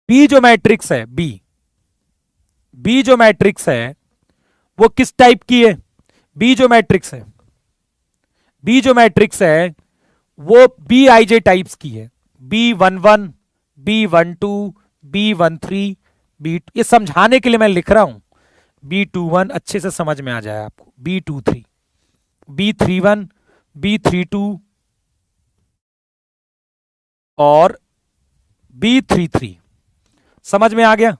बी जो मैट्रिक्स है, बी बी जो मैट्रिक्स है वो किस टाइप की है? बी जो मैट्रिक्स है, बी जो मैट्रिक्स है वो बी आई जे टाइप्स की है। B11, B12, B13, ये समझाने के लिए मैं लिख रहा हूं। B21 अच्छे से समझ में आ जाए आपको, B23, B31, B32 और B33। समझ में आ गया?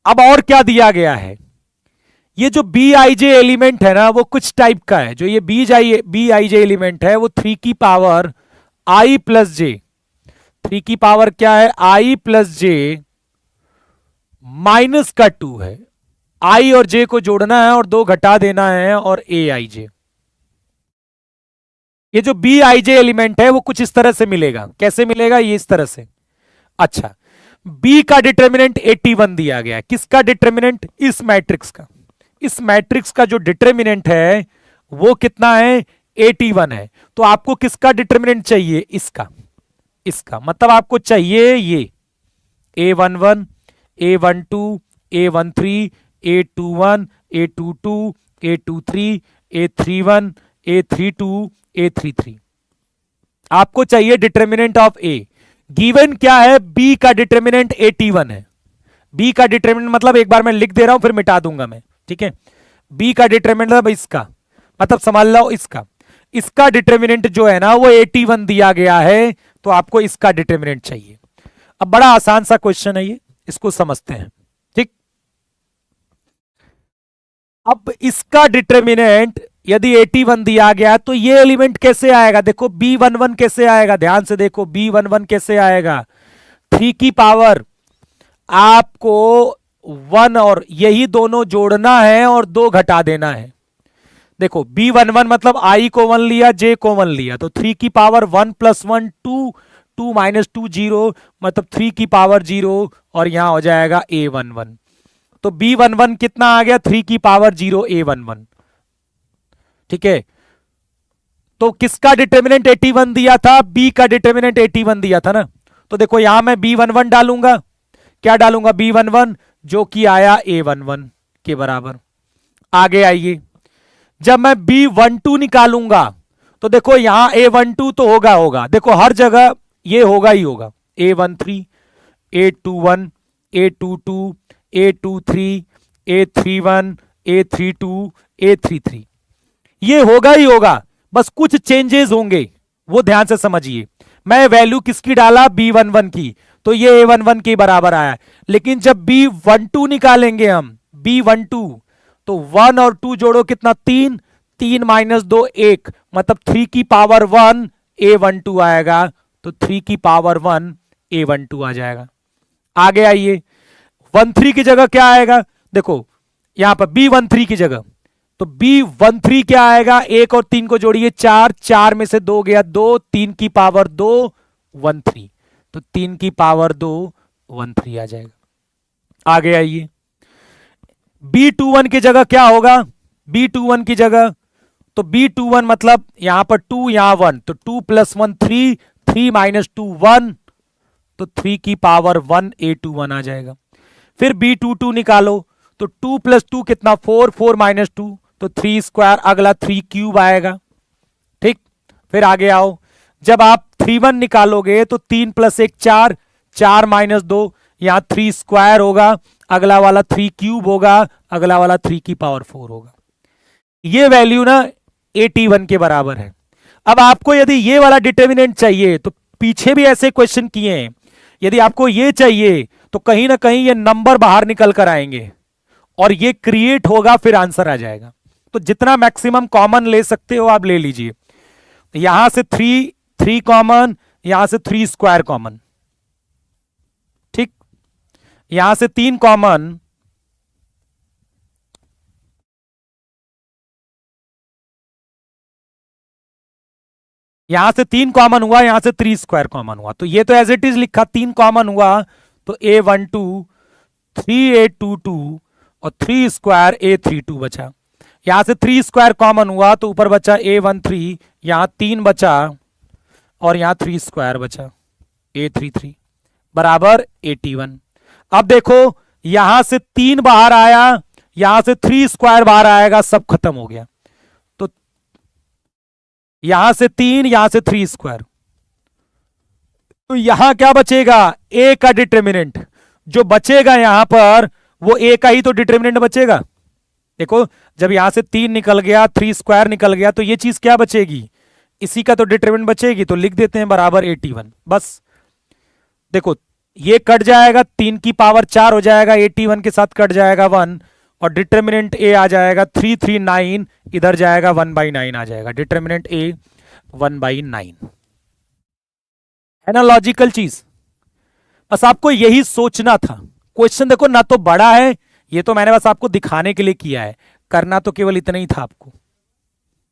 अब और क्या दिया गया है? ये जो बी आई जे एलिमेंट है ना वो कुछ टाइप का है। जो ये बी आई जे एलिमेंट है वो 3 की पावर आई प्लस जे, 3 की पावर क्या है? आई प्लस जे माइनस का 2 है। आई और जे को जोड़ना है और 2 घटा देना है और ए आई जे। ये जो बी आई जे एलिमेंट है वो कुछ इस तरह से मिलेगा। कैसे मिलेगा? ये इस तरह से। अच्छा, बी का डिटर्मिनेंट 81 दिया गया है। किसका डिटर्मिनेंट? इस मैट्रिक्स का। इस मैट्रिक्स का जो डिटर्मिनेंट है वो कितना है? 81 है। तो आपको किसका डिटर्मिनेंट चाहिए? इसका। इसका मतलब आपको चाहिए ये A11, A12, A13, A21, A22, A23, A31, A32, A33। आपको चाहिए डिटर्मिनेंट ऑफ ए। गिवन क्या है? बी का डिटर्मिनेंट 81 है। बी का डिटर्मिनेंट मतलब एक बार मैं लिख दे रहा हूं फिर मिटा दूंगा मैं, ठीक है? बी का डिटर्मिनेंट मतलब इसका, मतलब समझ लो इसका। इसका डिटर्मिनेंट जो है ना वो 81 दिया गया है, तो आपको इसका डिटर्मिनेंट चाहिए। अब बड़ा आसान सा क्वेश्चन है ये, इसको समझते हैं, ठीक? अब इसका डिटर्मिनेंट यदि 81 दिया गया तो ये एलिमेंट कैसे आएगा? देखो B11 कैसे आएगा, ध्यान से देखो B11 कैसे आएगा। 3 की पावर आपको 1 और यही दोनों जोड़ना है और 2 घटा देना है। देखो B11 मतलब I को 1 लिया, J को 1 लिया, तो 3 की पावर 1 प्लस 1 2, 2 माइनस 2 0, मतलब 3 की पावर 0 और यहां हो जाएगा A11। तो B11 कितना आ गया? 3 की पावर 0 A11, ठीक है? तो किसका डिटर्मिनेंट 81 दिया था? बी का डिटर्मिनेंट 81 दिया था ना। तो देखो यहां मैं B11 डालूंगा, क्या डालूंगा? B11 जो कि आया A11 के बराबर। आगे आइए, जब मैं B12 निकालूंगा तो देखो यहां A12 तो होगा, देखो हर जगह ये होगा ही होगा। A13, A21, A22, A23, A31, A32, A33, ये होगा ही होगा, बस कुछ चेंजेस होंगे, वो ध्यान से समझिए। मैं वैल्यू किसकी डाला? B11 की, तो ये A11 के बराबर आया। लेकिन जब B12 निकालेंगे हम, B12, तो 1 और 2 जोड़ो कितना? 3, 3 माइनस 2 1, मतलब 3 की पावर 1 A12 आएगा, तो 3 की पावर 1 A12 आ जाएगा। आगे आइए, 13 की जगह क्या आएगा? देखो यहां पर B13 की जगह, तो B13 क्या आएगा? 1 और 3 को जोड़िए 4, 4 में से 2 गया 2, 3 की पावर 2 13, तो 3 की पावर 2 13 आ जाएगा। आगे आइए, B21 की जगह क्या होगा? B21 की जगह, तो B21 मतलब यहां पर 2 यहां 1, तो 2 प्लस 1 3, 3 माइनस 2 1, तो 3 की पावर 1 A21 आ जाएगा। फिर B22 निकालो, तो 2 प्लस 2 कितना? 4, 4 माइनस 2, तो 3 स्क्वायर, अगला 3 क्यूब आएगा, ठीक? फिर आगे आओ, जब आप 31 निकालोगे तो 3 प्लस 1 4, 4 माइनस 2, यहां 3 स्क्वायर होगा, अगला वाला 3 क्यूब होगा, अगला वाला 3 की पावर 4 होगा। ये वैल्यू ना 81 के बराबर है। अब आपको यदि ये वाला डिटर्मिनेंट चाहिए, तो पीछे भी ऐसे क्वेश्चन किए हैं, यदि आपको ये चाहिए तो कहीं ना कहीं ये नंबर बाहर निकल कर आएंगे और ये क्रिएट होगा, फिर आंसर आ जाएगा। तो जितना मैक्सिमम कॉमन ले सकते हो आप ले लीजिए। यहां से 3 कॉमन, यहां से 3 स्क्वायर कॉमन, ठीक? यहां से 3 कॉमन, यहां से 3 कॉमन हुआ, यहां से 3 स्क्वायर कॉमन हुआ, तो ये तो एज इट इज लिखा, 3 कॉमन हुआ तो A12, 3A22 और 3 स्क्वायर A32 बचा। यहां से 3 स्क्वायर कॉमन हुआ तो ऊपर बचा A13, यहां 3 बचा और यहां 3 स्क्वायर बचा A33 बराबर 81। अब देखो यहां से 3 बाहर आया, यहां से 3 स्क्वायर बाहर आएगा, सब खत्म हो गया। तो यहां से 3, यहां से 3 स्क्वायर, तो यहां क्या बचेगा, ए का डिटर्मिनेंट जो बचेगा यहां पर, वो ए का ही तो डिटर्मिनेंट बचेगा। देखो जब यहां से 3 निकल गया, 3 स्क्वायर निकल गया, तो ये चीज क्या बचेगी, इसी का तो डिटर्मिनेंट बचेगी। तो लिख देते हैं बराबर 81। बस देखो ये कट जाएगा, 3 की पावर 4 हो जाएगा, 81 के साथ कट जाएगा 1, और डिटर्मिनेंट ए आ जाएगा 339, इधर जाएगा 1/9 आ जाएगा, डिटर्मिनेंट ए 1/9 है ना। लॉजिकल चीज, बस आपको यही सोचना था। क्वेश्चन देखो ना तो बड़ा है, ये तो मैंने बस आपको दिखाने के लिए किया है, करना तो केवल इतना ही था आपको,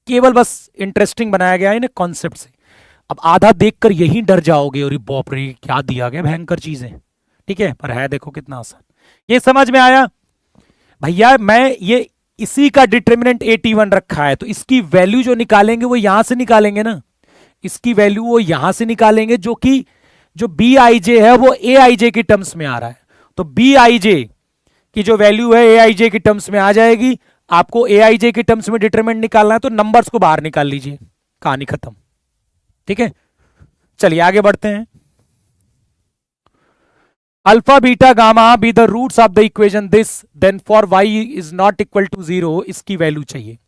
केवल बस इंटरेस्टिंग बनाया गया है ना कॉन्सेप्ट से। अब आधा देखकर यही डर जाओगे और बाप रे क्या दिया गया भयंकर चीजें, ठीक है, पर है देखो कितना आसान। ये समझ में आया भैया, मैं ये इसी का डिटर्मिनेंट 81 रखा है, तो इसकी वैल्यू जो निकालेंगे वो यहां से निकालेंगे ना, इसकी वैल्यू वो यहां से निकालेंगे, जो कि जो बी आई जे है वो ए आई जे की टर्म्स में आ रहा है। तो बी आई जे की जो वैल्यू है ए आई जे की टर्म्स में आ जाएगी। आपको ए आई जे की टर्म्स में डिटरमिनेंट निकालना है, तो नंबर्स को बाहर निकाल लीजिए, कहानी खत्म, ठीक है। चलिए आगे बढ़ते हैं। Alpha beta gamma be the roots of the equation this then for Y is not equal to 0, इसकी वैल्यू चाहिए,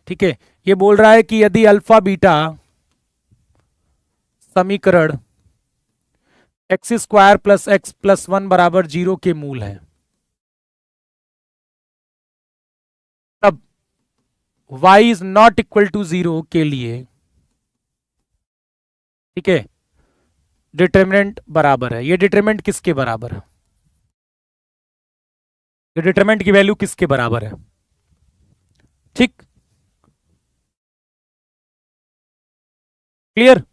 ठीक है। ये बोल रहा है कि यदि अल्फा बीटा समीकरण X square plus X plus 1 बराबर 0 के मूल है, तब y is not equal to 0 के लिए, ठीक है, डिटरमिनेंट बराबर है। ये डिटरमिनेंट किसके बराबर है, ये डिटरमिनेंट की वैल्यू किसके बराबर है, ठीक, क्लियर।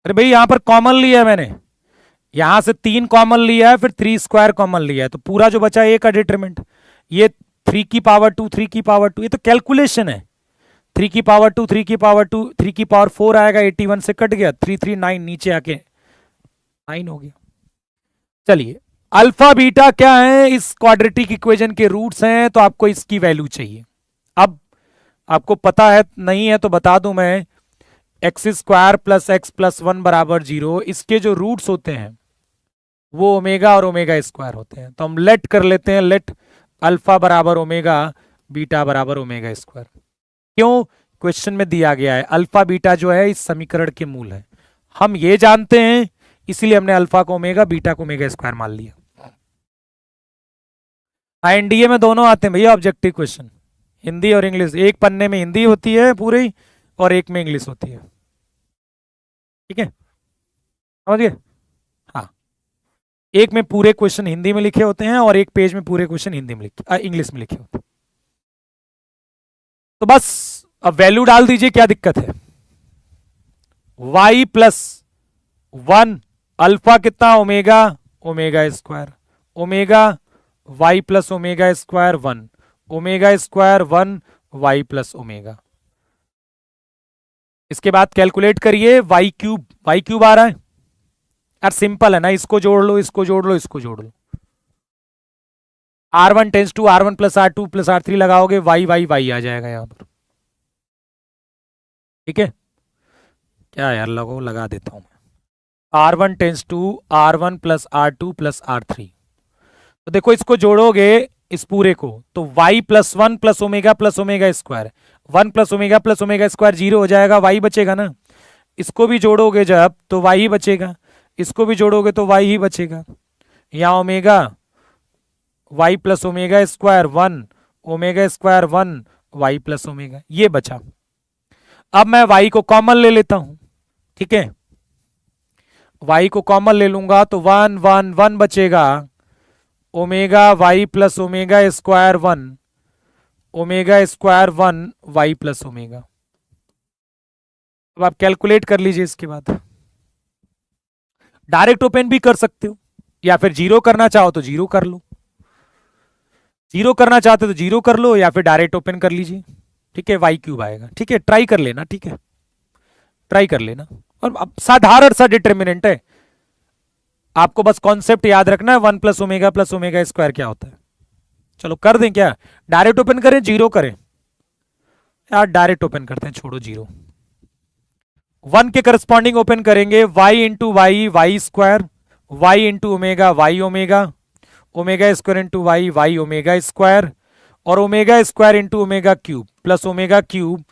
अरे भाई यहां पर कॉमन लिया है मैंने, यहां से 3 कॉमन लिया है, फिर 3 स्क्वायर कॉमन लिया है, तो पूरा जो बचा है ए का डिटरमिनेंट, ये 3 की पावर 2, 3 की पावर 2, ये तो कैलकुलेशन है। 3 की पावर 2, 3 की पावर 2, 3 की पावर 4 आएगा, 81 से कट गया, 339 नीचे आके 9 हो गया। चलिए अल्फा बीटा क्या है, इस क्वाड्रेटिक इक्वेशन के रूट्स हैं, तो आपको इसकी वैल्यू चाहिए। अब आपको पता है नहीं है तो बता दूं मैं, x square plus X plus 1 बराबर 0, इसके जो रूट्स होते हैं वो ओमेगा और ओमेगा स्क्वायर होते हैं। तो हम लेट कर लेते हैं, लेट अल्फा बराबर ओमेगा, बीटा बराबर ओमेगा स्क्वायर। क्यों, क्वेश्चन में दिया गया है अल्फा बीटा जो है इस समीकरण के मूल है, हम ये जानते हैं, इसीलिए हमने अल्फा को ओमेगा, बीटा को ओमेगा स्क्वायर मान लिया। एनडीए में दोनों आते हैं भैया ऑब्जेक्टिव क्वेश्चन, हिंदी और इंग्लिश, एक पन्ने में हिंदी होती है पूरी और एक में इंग्लिश होती है, ठीक है, समझ गए। हाँ, एक में पूरे क्वेश्चन हिंदी में लिखे होते हैं और एक पेज में पूरे क्वेश्चन हिंदी में लिखे इंग्लिश में लिखे होते हैं। तो बस अब वैल्यू डाल दीजिए, क्या दिक्कत है। y प्लस 1 अल्फा कितना, omega, omega square, omega y plus omega square 1, omega square 1 y plus omega. इसके बाद कैलकुलेट करिए, y क्यूब आ रहा है यार, सिंपल है ना, इसको जोड़ लो, इसको जोड़ लो, इसको जोड़ लो, R1 tends to R1 plus R2 plus R3 लगाओगे, y आ जाएगा यहां पर, ठीक है। क्या यार लगो, लगा देता हूं मैं, R1 tends to R1 plus R2 plus R3। तो देखो इसको जोड़ोगे इस पूरे को, तो y plus 1 plus omega square, 1 plus omega square 0 हो जाएगा, y बचेगा ना। इसको भी जोड़ोगे जब तो y ही बचेगा, इसको भी जोड़ोगे तो y ही बचेगा। यहां omega y plus omega square 1, omega square 1 y plus omega, ये बचा। अब मैं y को कॉमन ले लेता हूं, ठीक है, y को कॉमन ले लूंगा तो 1 1 1 बचेगा, omega y plus omega square 1, omega square 1 y plus omega. अब आप कैलकुलेट कर लीजिए, इसके बाद डायरेक्ट ओपन भी कर सकते हो, या फिर जीरो करना चाहो तो जीरो कर लो, जीरो करना चाहते तो जीरो कर लो, या फिर डायरेक्ट ओपन कर लीजिए, ठीक है, y क्यूब आएगा, ठीक है, ट्राई कर लेना, ठीक है। ट्राई कर लेना। और अब साधारण सा डिटर्मिनेंट है, आपको बस कॉन्सेप्ट याद रखना है, 1 प्लस ओमेगा स्क्वायर क्या होता है। चलो कर दें क्या, डायरेक्ट ओपन करें जीरो करें? यार डायरेक्ट ओपन करते हैं, छोड़ो जीरो। 1 के करस्पॉन्डिंग ओपन करेंगे, y into y square, y into omega y omega, omega square into y omega square, और omega square into omega cube plus omega cube,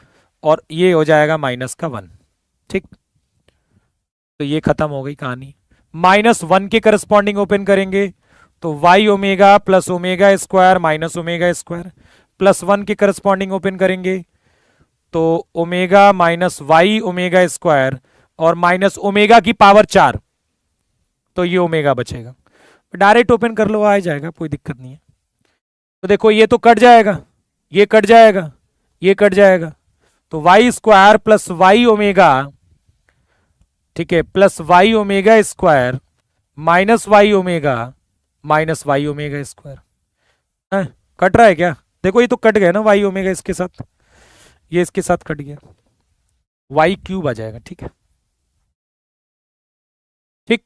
और ये हो जाएगा माइनस का 1। ठीक, तो ये खत्म हो गई कहानी। -1 के करस्पॉन्डिंग ओपन करेंगे तो Y omega plus omega square minus omega square, +1 के करस्पॉन्डिंग ओपन करेंगे तो omega minus Y omega square और माइनस ओमेगा की पावर 4, तो ये ओमेगा बचेगा। डायरेक्ट ओपन कर लो, आ जाएगा, कोई दिक्कत नहीं है। तो देखो ये तो कट जाएगा, ये कट जाएगा, ये कट जाएगा, तो Y square plus Y omega, ठीक है, plus Y omega square minus Y omega square. Cut रहा है क्या? देखो ये तो कट गया ना, वाई ओमेगा इसके साथ, ये इसके साथ कट गया, वाई क्यूब आ जाएगा। ठीक है, ठीक,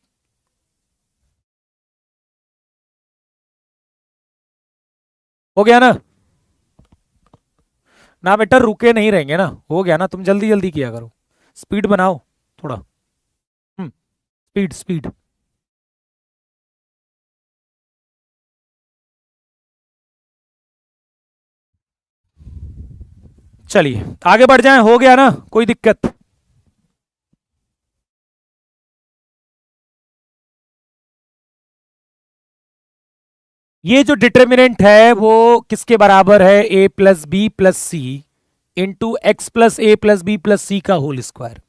हो गया ना? ना बेटा रुके नहीं रहेंगे ना, हो गया ना, तुम जल्दी जल्दी किया करो, स्पीड बनाओ थोड़ा, स्पीड स्पीड। चलिए आगे बढ़ जाएं, हो गया ना, कोई दिक्कत? ये जो डिटर्मिनेंट है वो किसके बराबर है? a plus b plus c into x plus a plus b plus c का होल स्क्वायर।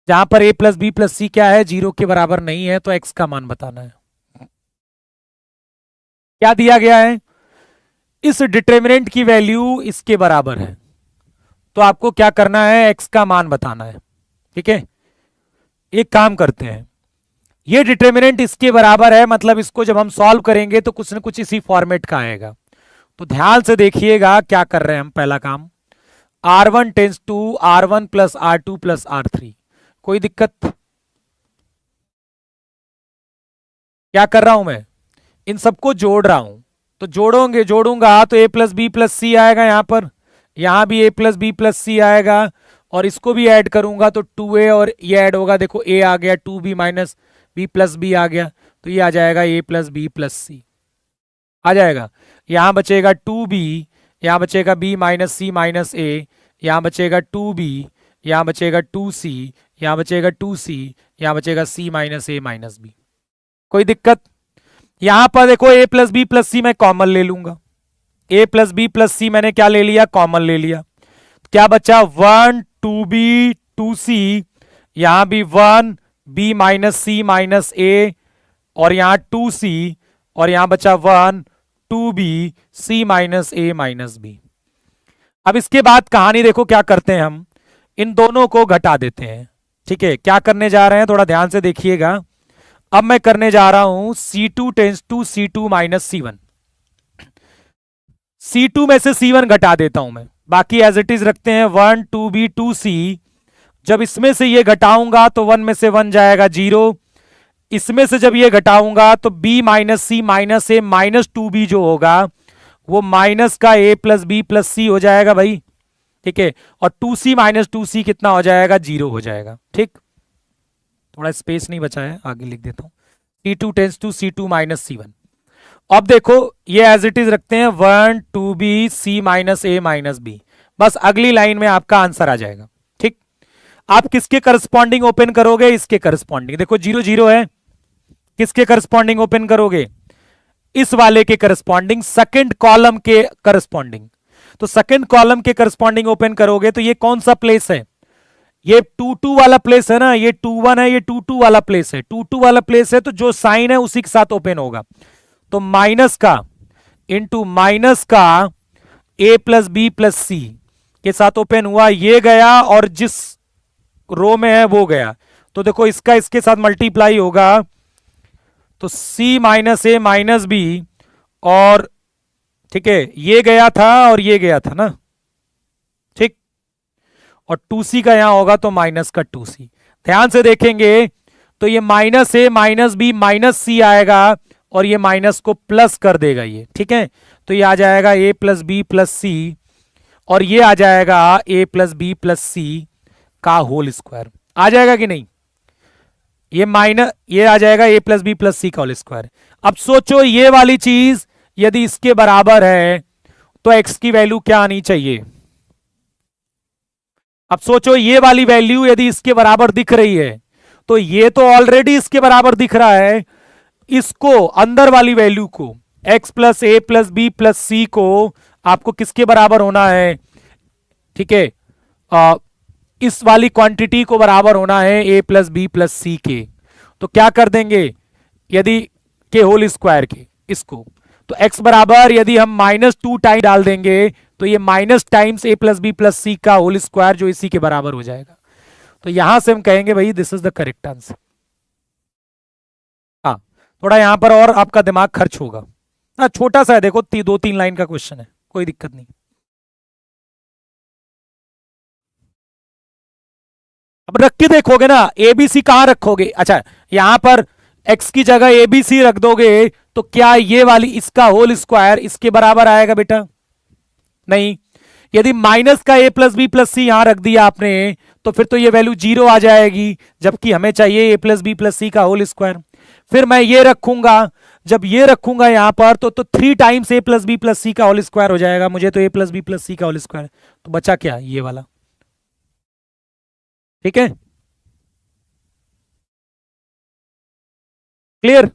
जहां पर a plus b plus c क्या है, 0 के बराबर नहीं है, तो x का मान बताना है। क्या दिया गया है? इस डिटर्मिनेंट की वैल्यू इसके बराबर है, तो आपको क्या करना है, x का मान बताना है। ठीक है, एक काम करते हैं, ये डिटर्मिनेंट इसके बराबर है, मतलब इसको जब हम सॉल्व करेंगे तो कुछ ना कुछ इसी फॉर्मेट का आएगा। तो ध्यान से देखिएगा क्या कर रहे हैं हम। पहला काम, R1 tends to R1 plus R2 plus R3, कोई दिक्कत? क्या कर रहा हूं मैं, इन सबको जोड़ रहा हूं, तो जोड़ूंगा तो a प्लस बी प्लस सी आएगा, यहां पर, यहां भी a प्लस बी प्लस सी आएगा, और इसको भी ऐड करूंगा तो 2a, और ये ऐड होगा, देखो a आ गया, 2b minus B plus b आ गया, तो ये आ जाएगा a plus b plus c आ जाएगा। यहां बचेगा 2b, यहां बचेगा b minus C minus a, यहां बचेगा 2b, यहां बचेगा 2c, यहां बचेगा 2c, यहां बचेगा c minus a minus b। कोई दिक्कत? यहां पर देखो a प्लस बी प्लस सी मैं कॉमन ले लूंगा, a प्लस बी प्लस सी मैंने क्या ले लिया, कॉमन ले लिया, क्या बचा, 1 2b 2c, यहां भी 1 b minus C minus a, और यहां 2c, और यहां बचा 1 2b c minus a minus b। अब इसके बाद कहानी देखो क्या करते हैं हम, इन दोनों को घटा देते हैं। ठीक है, क्या करने जा रहे हैं, थोड़ा ध्यान से देखिएगा। अब मैं करने जा रहा हूं C2 tense to C2 minus C1, C2 में से C1 घटा देता हूं मैं, बाकी एज इट इज रखते हैं, 1 2b 2c। जब इसमें से ये घटाऊंगा तो 1 में से 1 जाएगा 0, इसमें से जब ये घटाऊंगा तो b माइनस सी माइनस ए माइनस 2b जो होगा वो माइनस का a प्लस बी प्लस सी हो जाएगा भाई। ठीक है, और 2c माइनस 2c कितना हो जाएगा, 0 हो जाएगा। ठीक, थोड़ा स्पेस नहीं बचा है, आगे लिख देता हूं, C2 tense to C2 minus C1। अब देखो ये एज इट इज रखते हैं, 1 2b c minus a minus b, बस अगली लाइन में आपका आंसर आ जाएगा। ठीक, आप किसके करस्पॉन्डिंग ओपन करोगे, इसके करस्पॉन्डिंग, देखो 0 0 है, किसके करस्पॉन्डिंग ओपन करोगे, इस वाले के करस्पॉन्डिंग, सेकंड कॉलम के करस्पॉन्डिंग। तो सेकंड कॉलम के करस्पॉन्डिंग ओपन करोगे तो ये कौन सा प्लेस है, ये 2 2 वाला प्लेस है ना, ये 2 1 है, ये 2 2 वाला प्लेस है, 2 2 वाला प्लेस है, तो जो साइन है उसी के साथ ओपन होगा। तो माइनस का इंटू माइनस का a प्लस बी प्लस सी के साथ ओपन हुआ, ये गया, और जिस रो में है वो गया, तो देखो इसका इसके साथ मल्टीप्लाई होगा, तो c माइनस ए माइनस बी, और ठीक है ये गया था और ये गया था ना। ठीक, और 2c का यहां होगा तो माइनस का 2c। ध्यान से देखेंगे तो ये माइनस ए माइनस बी माइनस सी आएगा और ये माइनस को प्लस कर देगा ये, ठीक है। तो ये आ जाएगा a plus b plus c और ये आ जाएगा a plus b plus c का होल स्क्वायर। आ जाएगा कि नहीं? ये आ जाएगा a plus b plus c का होल स्क्वायर। अब सोचो ये वाली चीज यदि इसके बराबर है तो x की वैल्यू क्या आनी चाहिए? अब सोचो ये वाली वैल्यू यदि इसके बराबर दिख रही है तो ये तो ऑलरेडी इसके बराबर दिख रहा है, इसको अंदर वाली वैल्यू को x plus a plus b plus सी को आपको किसके बराबर होना है? ठीक है, इस वाली क्वांटिटी को बराबर होना है a प्लस बी प्लस सी के। तो क्या कर देंगे यदि के होल स्क्वायर के इसको, तो x बराबर यदि हम -2 टाइम डाल देंगे तो ये minus times a plus b plus c का होल स्क्वायर जो इसी के बराबर हो जाएगा। तो यहां से हम कहेंगे भाई this is the correct answer. हाँ, थोड़ा यहां पर और आपका दिमाग खर्च होगा। हाँ, छोटा सा है, देखो 2-3 लाइन का क्वेश्चन है, कोई दिक्कत नहीं। अब रख के देखोगे ना, एबीसी कहां रखोगे? अच्छा, यहां पर x की जगह एबीसी रख दोगे तो क्या ये वाली इसका होल स्क्वायर इसके बराबर आएगा बेटा? नहीं। यदि माइनस का a प्लस बी प्लस सी यहां रख दिया आपने तो फिर तो ये वैल्यू 0 आ जाएगी, जबकि हमें चाहिए a plus b plus c का होल स्क्वायर। फिर मैं ये रखूंगा, जब ये रखूंगा यहां पर तो 3 times a plus b plus c का होल स्क्वायर हो जाएगा। मुझे तो a plus b plus c का होल स्क्वायर, तो बचा क्या? ये वाला। ठीक है, clear?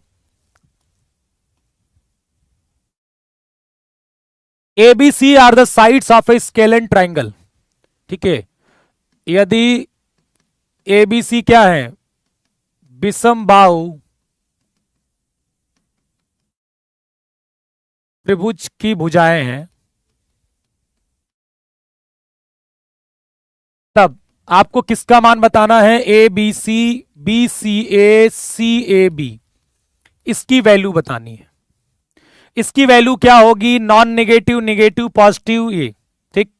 ABC are the sides of a scalene triangle. ठीक है, यदि ABC क्या है? विषमबाहु त्रिभुज की भुजाएं हैं, तब आपको किसका मान बताना है? ABC, BCA, CAB, इसकी वैल्यू बतानी है। इसकी वैल्यू क्या होगी? नॉन नेगेटिव, नेगेटिव, पॉजिटिव, ये ठीक,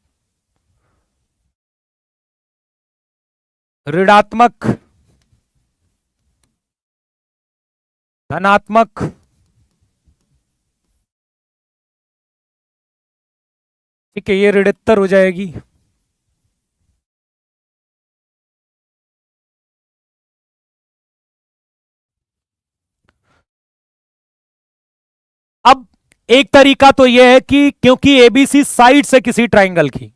ऋणात्मक, धनात्मक, ठीक है, ये ऋणोत्तर हो जाएगी। अब एक तरीका तो यह है कि क्योंकि एबीसी साइड से किसी ट्राइंगल की,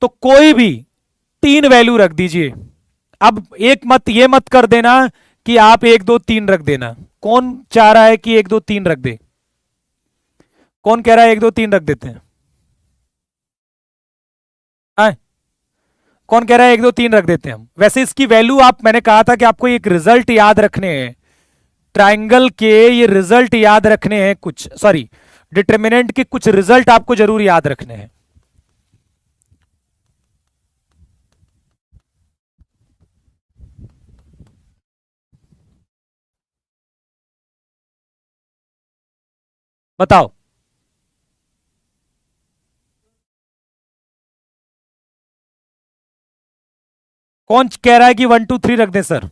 तो कोई भी 3 वैल्यू रख दीजिए। अब एक मत ये मत कर देना कि आप 1 2 3 रख देना। कौन चाह रहा है कि 1 2 3 रख दे? कौन कह रहा है 1 2 3 रख देते हैं? आए? कौन कह रहा है 1 2 3 रख देते हैं हम? वैसे इसकी वैल्यू आप, मैंने कहा था कि आपको एक रिजल्ट याद रखने हैं ट्राइंगल के, ये रिजल्ट याद रखने हैं कुछ, सॉरी डिटर्मिनेंट के कुछ रिजल्ट आपको जरूर याद रखने हैं। बताओ, कौन कह रहा है कि 1 2 3 रख दें सर?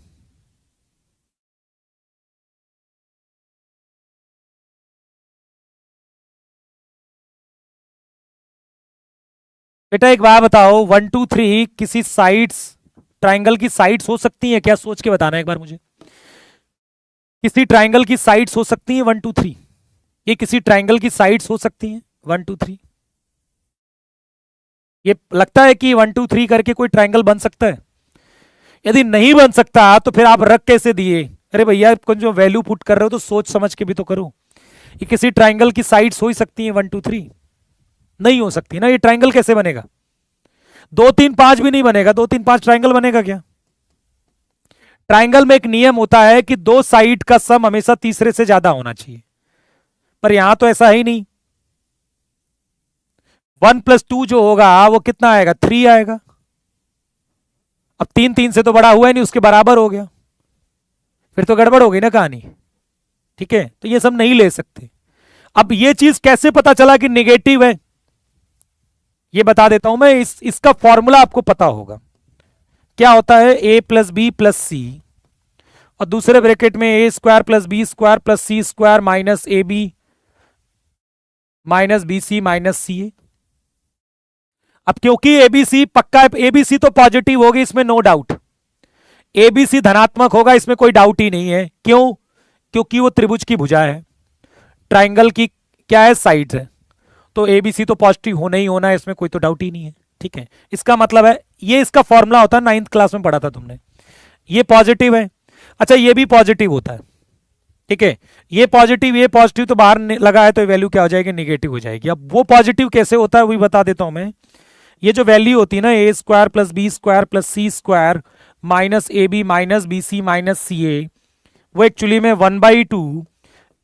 बेटा एक बात बताओ, 1 2 3 किसी साइड्स, ट्राइंगल की साइड्स हो सकती है क्या? सोच के बताना एक बार मुझे। किसी ट्राइंगल की साइड्स हो सकती है 1 2 3? ये किसी ट्राइंगल की साइड्स हो सकती हैं 1 2 3? ये लगता है कि 1 2 3 करके कोई ट्राइंगल बन सकता है? यदि नहीं बन सकता तो फिर आप रख कैसे दिए? अरे भैया कुछ जो वैल्यू पुट कर रहे हो तो सोच समझ के भी तो करो। ये किसी ट्राइंगल की साइड्स हो ही सकती है 1 2 3? नहीं हो सकती ना। ये ट्राइंगल कैसे बनेगा? 2 3 5 भी नहीं बनेगा। 2 3 5 ट्राइंगल बनेगा क्या? ट्राइंगल में एक नियम होता है कि 2 साइड का सम हमेशा तीसरे से ज्यादा होना चाहिए, पर यहां तो ऐसा ही नहीं। 1 + 2 जो होगा वो कितना आएगा? 3 आएगा। अब 3 3 से तो बड़ा हुआ ही नहीं, उसके बराबर हो गया, फिर तो गड़बड़ हो गई ना कहानी। ठीक है, तो ये सब नहीं ले सकते। अब ये चीज कैसे पता चला कि निगेटिव है? ये बता देता हूं मैं, इसका फॉर्मूला आपको पता होगा क्या होता है, a plus b plus c, और दूसरे ब्रैकेट में a square plus b square plus c square minus a b minus b c minus c a. अब क्योंकि एबीसी पक्का, एबीसी तो पॉजिटिव होगी, इसमें नो डाउट, एबीसी धनात्मक होगा, इसमें कोई डाउट ही नहीं है। क्यों? क्योंकि वो त्रिभुज की भुजा है, ट्राइंगल की क्या है, साइड्स है, तो एबीसी तो पॉजिटिव होना ही होना है, इसमें कोई तो डाउट ही नहीं है। ठीक है, इसका मतलब है, ये इसका फॉर्मूला होता है, 9th क्लास में पढ़ा था तुमने। ये पॉजिटिव है, अच्छा ये भी पॉजिटिव होता है, ठीक है, ये पॉजिटिव तो बाहर लगा है, तो वैल्यू क्या हो जाएगी, निगेटिव हो जाएगी। अब वो पॉजिटिव कैसे होता है वो भी बता देता हूं मैं। ये जो वैल्यू होती है ना, a square plus b square plus c square minus a b minus b c minus c a, वो एक्चुअली में 1/2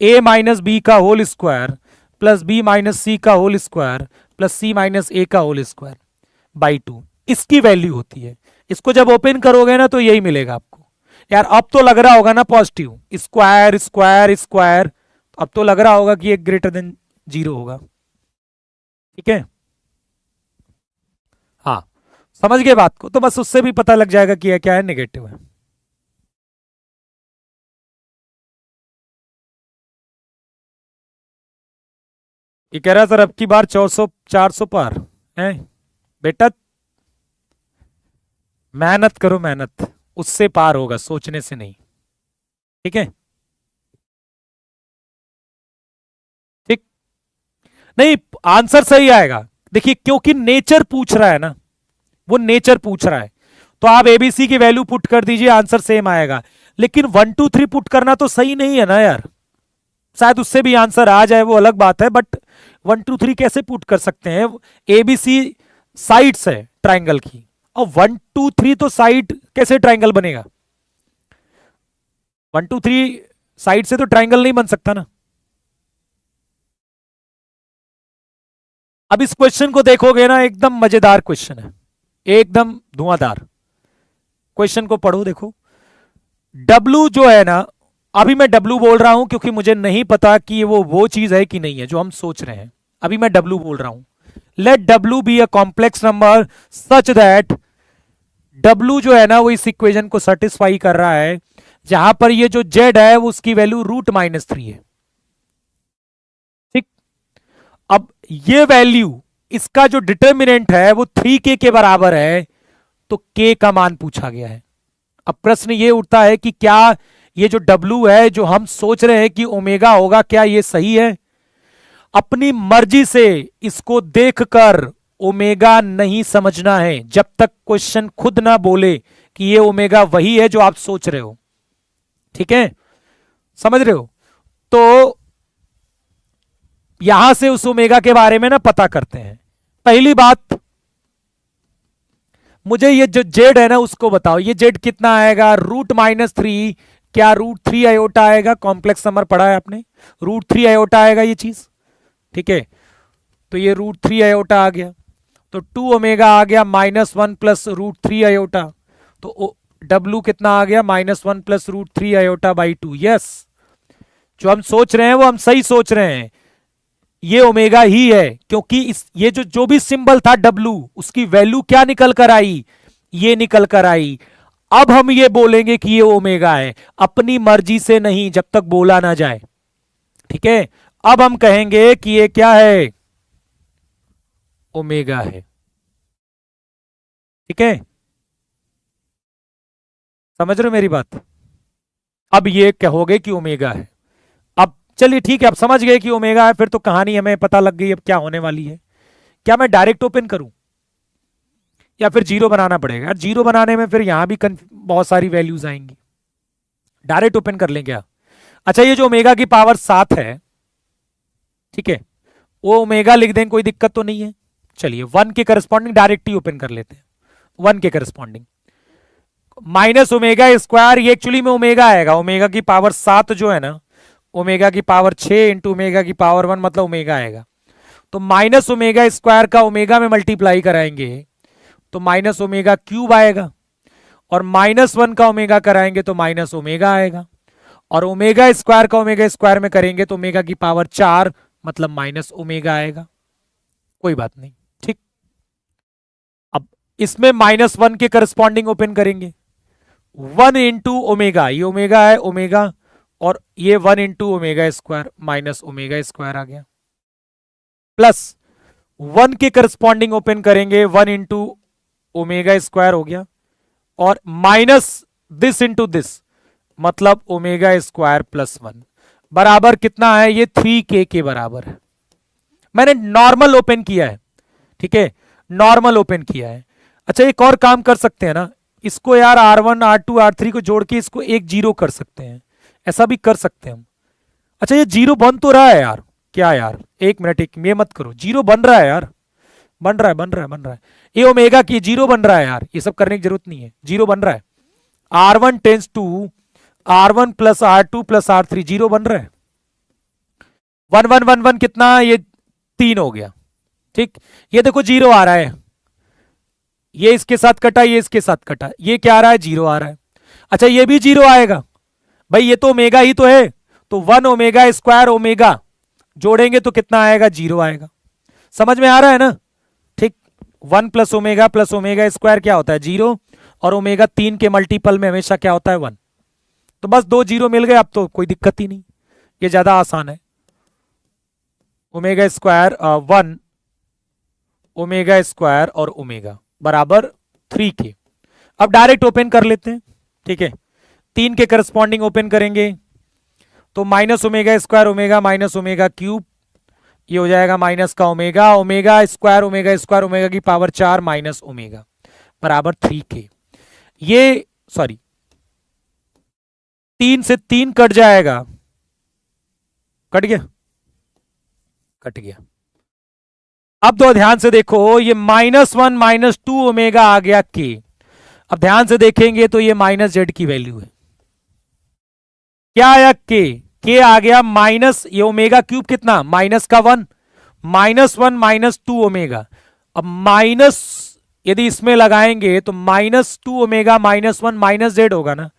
ए माइनस बी का whole square plus b minus c का whole square plus c minus a का whole square by 2, इसकी value होती है। इसको जब ओपन करोगे ना तो यही मिलेगा आपको। यार अब तो लग रहा होगा ना पॉजिटिव, स्क्वायर स्क्वायर स्क्वायर, अब तो लग रहा होगा कि ये ग्रेटर देन 0 होगा। ठीक है, हाँ समझ गए बात को, तो बस उससे भी पता लग जाएगा कि यह क्या है, नेगेटिव है। ये कह रहा सर अब की बार 400 पार है बेटा, मेहनत करो मेहनत, उससे पार होगा, सोचने से नहीं। ठीक है, ठीक, नहीं आंसर सही आएगा। देखिए क्योंकि नेचर पूछ रहा है ना, वो नेचर पूछ रहा है, तो आप एबीसी की वैल्यू पुट कर दीजिए, आंसर सेम आएगा। लेकिन 1 2 3 पुट करना तो सही नहीं है ना यार, शायद उससे भी आंसर आ जाए, वो अलग बात है, बट 1 2 3 कैसे पुट कर सकते हैं? एबीसी साइड्स है ट्राइंगल की, और 1 2 3 तो साइड कैसे ट्राइंगल बनेगा? 1 2 3 साइड से तो ट्राइंगल नहीं बन सकता ना। अब इस क्वेश्चन को देखोगे ना, एकदम मजेदार क्वेश्चन है, एकदम धुआंधार क्वेश्चन को पढ़ो, देखो W जो है ना, अभी मैं W बोल रहा हूं क्योंकि मुझे नहीं पता कि वो चीज है कि नहीं है जो हम सोच रहे हैं, अभी मैं W बोल रहा हूं। Let W be a complex number such that W जो है ना वो इस इक्वेशन को सेटिस्फाई कर रहा है, जहां पर ये जो Z है वो उसकी वैल्यू √-3 है। ठीक, अब ये वैल्यू, इसका जो डिटर्मिनेंट है वो 3k के बराबर है, तो k का मान पूछा गया है। अब प्रश्न ये उठता है कि क्या ये जो W है, जो हम सोच रहे हैं कि ओमेगा होगा, क्या ये सही है? अपनी मर्जी से इसको देखकर ओमेगा नहीं समझना है, जब तक क्वेश्चन खुद ना बोले कि ये ओमेगा वही है जो आप सोच रहे हो। ठीक है, समझ रहे हो? तो यहां से उस ओमेगा के बारे में ना पता करते हैं। पहली बात, मुझे ये जो जेड है ना उसको बताओ, ये जेड कितना आएगा? √-3, क्या √3 आयोटा आएगा? कॉम्प्लेक्स नंबर पढ़ा है आपने, √3 आयोटा आएगा ये चीज। ठीक है, तो ये √3 आयोटा आ गया, तो 2 ओमेगा आ गया -1 प्लस √3 आयोटा, तो W कितना आ गया? -1 प्लस √3 आयोटा बाई 2। यस, जो हम सोच रहे हैं वो हम सही सोच रहे हैं, ये ओमेगा ही है, क्योंकि ये जो भी सिंबल था W, उसकी वैल्यू क्या निकल कर आई? ये निकल कर आई। अब हम ये बोलेंगे कि ये ओमेगा है, अपनी मर्जी से नहीं, जब तक बोला ना जाए। ठीक है, अब हम कहेंगे कि ये क्या है? ओमेगा है। ठीक है, समझ रहे हो मेरी बात? अब ये कहोगे कि ओमेगा है। अब चलिए ठीक है, अब समझ गए कि ओमेगा है, फिर तो कहानी हमें पता लग गई अब क्या होने वाली है। क्या मैं डायरेक्ट ओपन करूं या फिर जीरो बनाना पड़ेगा? यार जीरो बनाने में फिर यहां भी बहुत सारी वैल्यूज आएंगी, डायरेक्ट ओपन कर लें क्या? अच्छा, ये जो ओमेगा की पावर 7 है, ठीक है, वो ओमेगा लिख दें, कोई दिक्कत तो नहीं है। चलिए 1 के करस्पॉन्डिंग डायरेक्ट ही ओपन कर लेते हैं, 1 के करस्पॉन्डिंग माइनस ओमेगा स्क्वायर, ये एक्चुअली में ओमेगा आएगा, ओमेगा की पावर 7 जो है ना, ओमेगा की पावर 6 इंटू ओमेगा की पावर 1, मतलब ओमेगा आएगा। तो माइनस ओमेगा स्क्वायर का ओमेगा में मल्टीप्लाई कराएंगे तो माइनस ओमेगा क्यूब आएगा, और -1 का ओमेगा कराएंगे तो माइनस ओमेगा आएगा, और ओमेगा स्क्वायर का ओमेगा स्क्वायर में करेंगे तो ओमेगा की पावर 4, मतलब माइनस ओमेगा आएगा। कोई बात नहीं, ठीक। इसमें -1 के करस्पॉन्डिंग ओपन करेंगे, 1 इंटू ओमेगा, ये ओमेगा है ओमेगा, और ये 1 into omega square minus omega square आ गया, प्लस 1 के करस्पॉन्डिंग ओपन करेंगे 1 इंटू ओमेगा स्क्वायर हो गया, और माइनस दिस इंटू दिस, मतलब ओमेगा स्क्वायर प्लस 1 बराबर कितना है, ये 3k के बराबर है। मैंने नॉर्मल ओपन किया है, ठीक है, नॉर्मल ओपन किया है। अच्छा एक और काम कर सकते हैं ना, इसको यार R1 R2 R3 को जोड़ के इसको एक जीरो कर सकते हैं, ऐसा भी कर सकते हैं हम। अच्छा ये जीरो बन तो रहा है यार, क्या यार, एक मिनट, एक ये मत करो, जीरो बन रहा है यार, बन रहा है बन रहा है बन रहा है, ये ओमेगा की जीरो बन रहा है यार, ये सब करने की जरूरत नहीं है, जीरो बन रहा है। R1 tends to R1 plus R2 plus R3, zero बन रहा है। 1 1 1 1 कितना, ये 3 हो गया, ठीक, ये देखो जीरो आ रहा है, ये इसके साथ कटा, ये इसके साथ कटा, ये क्या आ रहा है, जीरो आ रहा है। अच्छा ये भी जीरो आएगा, भाई ये तो ओमेगा ही तो है, तो 1 ओमेगा स्क्वायर ओमेगा जोड़ेंगे तो कितना आएगा, जीरो आएगा। समझ में आ रहा है ना, ठीक। 1 प्लस ओमेगा स्क्वायर क्या होता है, जीरो, और ओमेगा 3 के मल्टीपल में हमेशा क्या होता है, 1। तो बस 2 जीरो मिल गए, अब तो कोई दिक्कत ही नहीं, ये ज्यादा आसान है। ओमेगा स्क्वायर 1 ओमेगा स्क्वायर और ओमेगा बराबर 3k। अब डायरेक्ट ओपन कर लेते हैं, ठीक है, 3 के करस्पॉन्डिंग ओपन करेंगे तो minus omega square omega minus omega cube, ये हो जाएगा माइनस का ओमेगा, ओमेगा स्क्वायर ओमेगा की पावर 4 माइनस ओमेगा बराबर 3k। ये सॉरी 3 से 3 कट जाएगा, कट गया, कट गया। अब तो ध्यान से देखो, ये -1 -2 ओमेगा आ गया k। अब ध्यान से देखेंगे तो ये माइनस जेड की वैल्यू है, क्या आया, k आ गया माइनस, ये ओमेगा क्यूब कितना, माइनस का 1, -1 -2 ओमेगा। अब माइनस यदि इसमें लगाएंगे तो -2 ओमेगा -1 माइनस जेड होगा ना,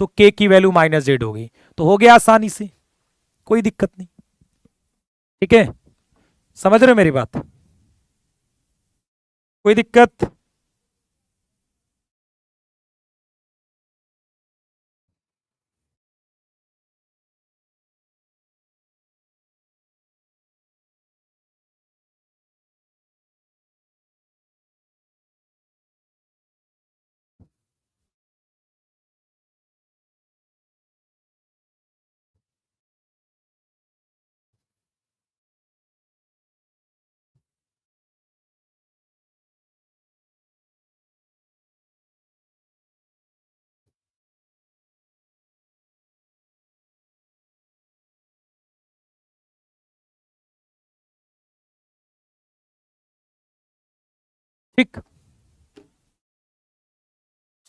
तो k की वैल्यू माइनस जेड होगी, तो हो गया आसानी से, कोई दिक्कत नहीं, ठीक है, समझ रहे हो मेरी बात, कोई दिक्कत। ठीक,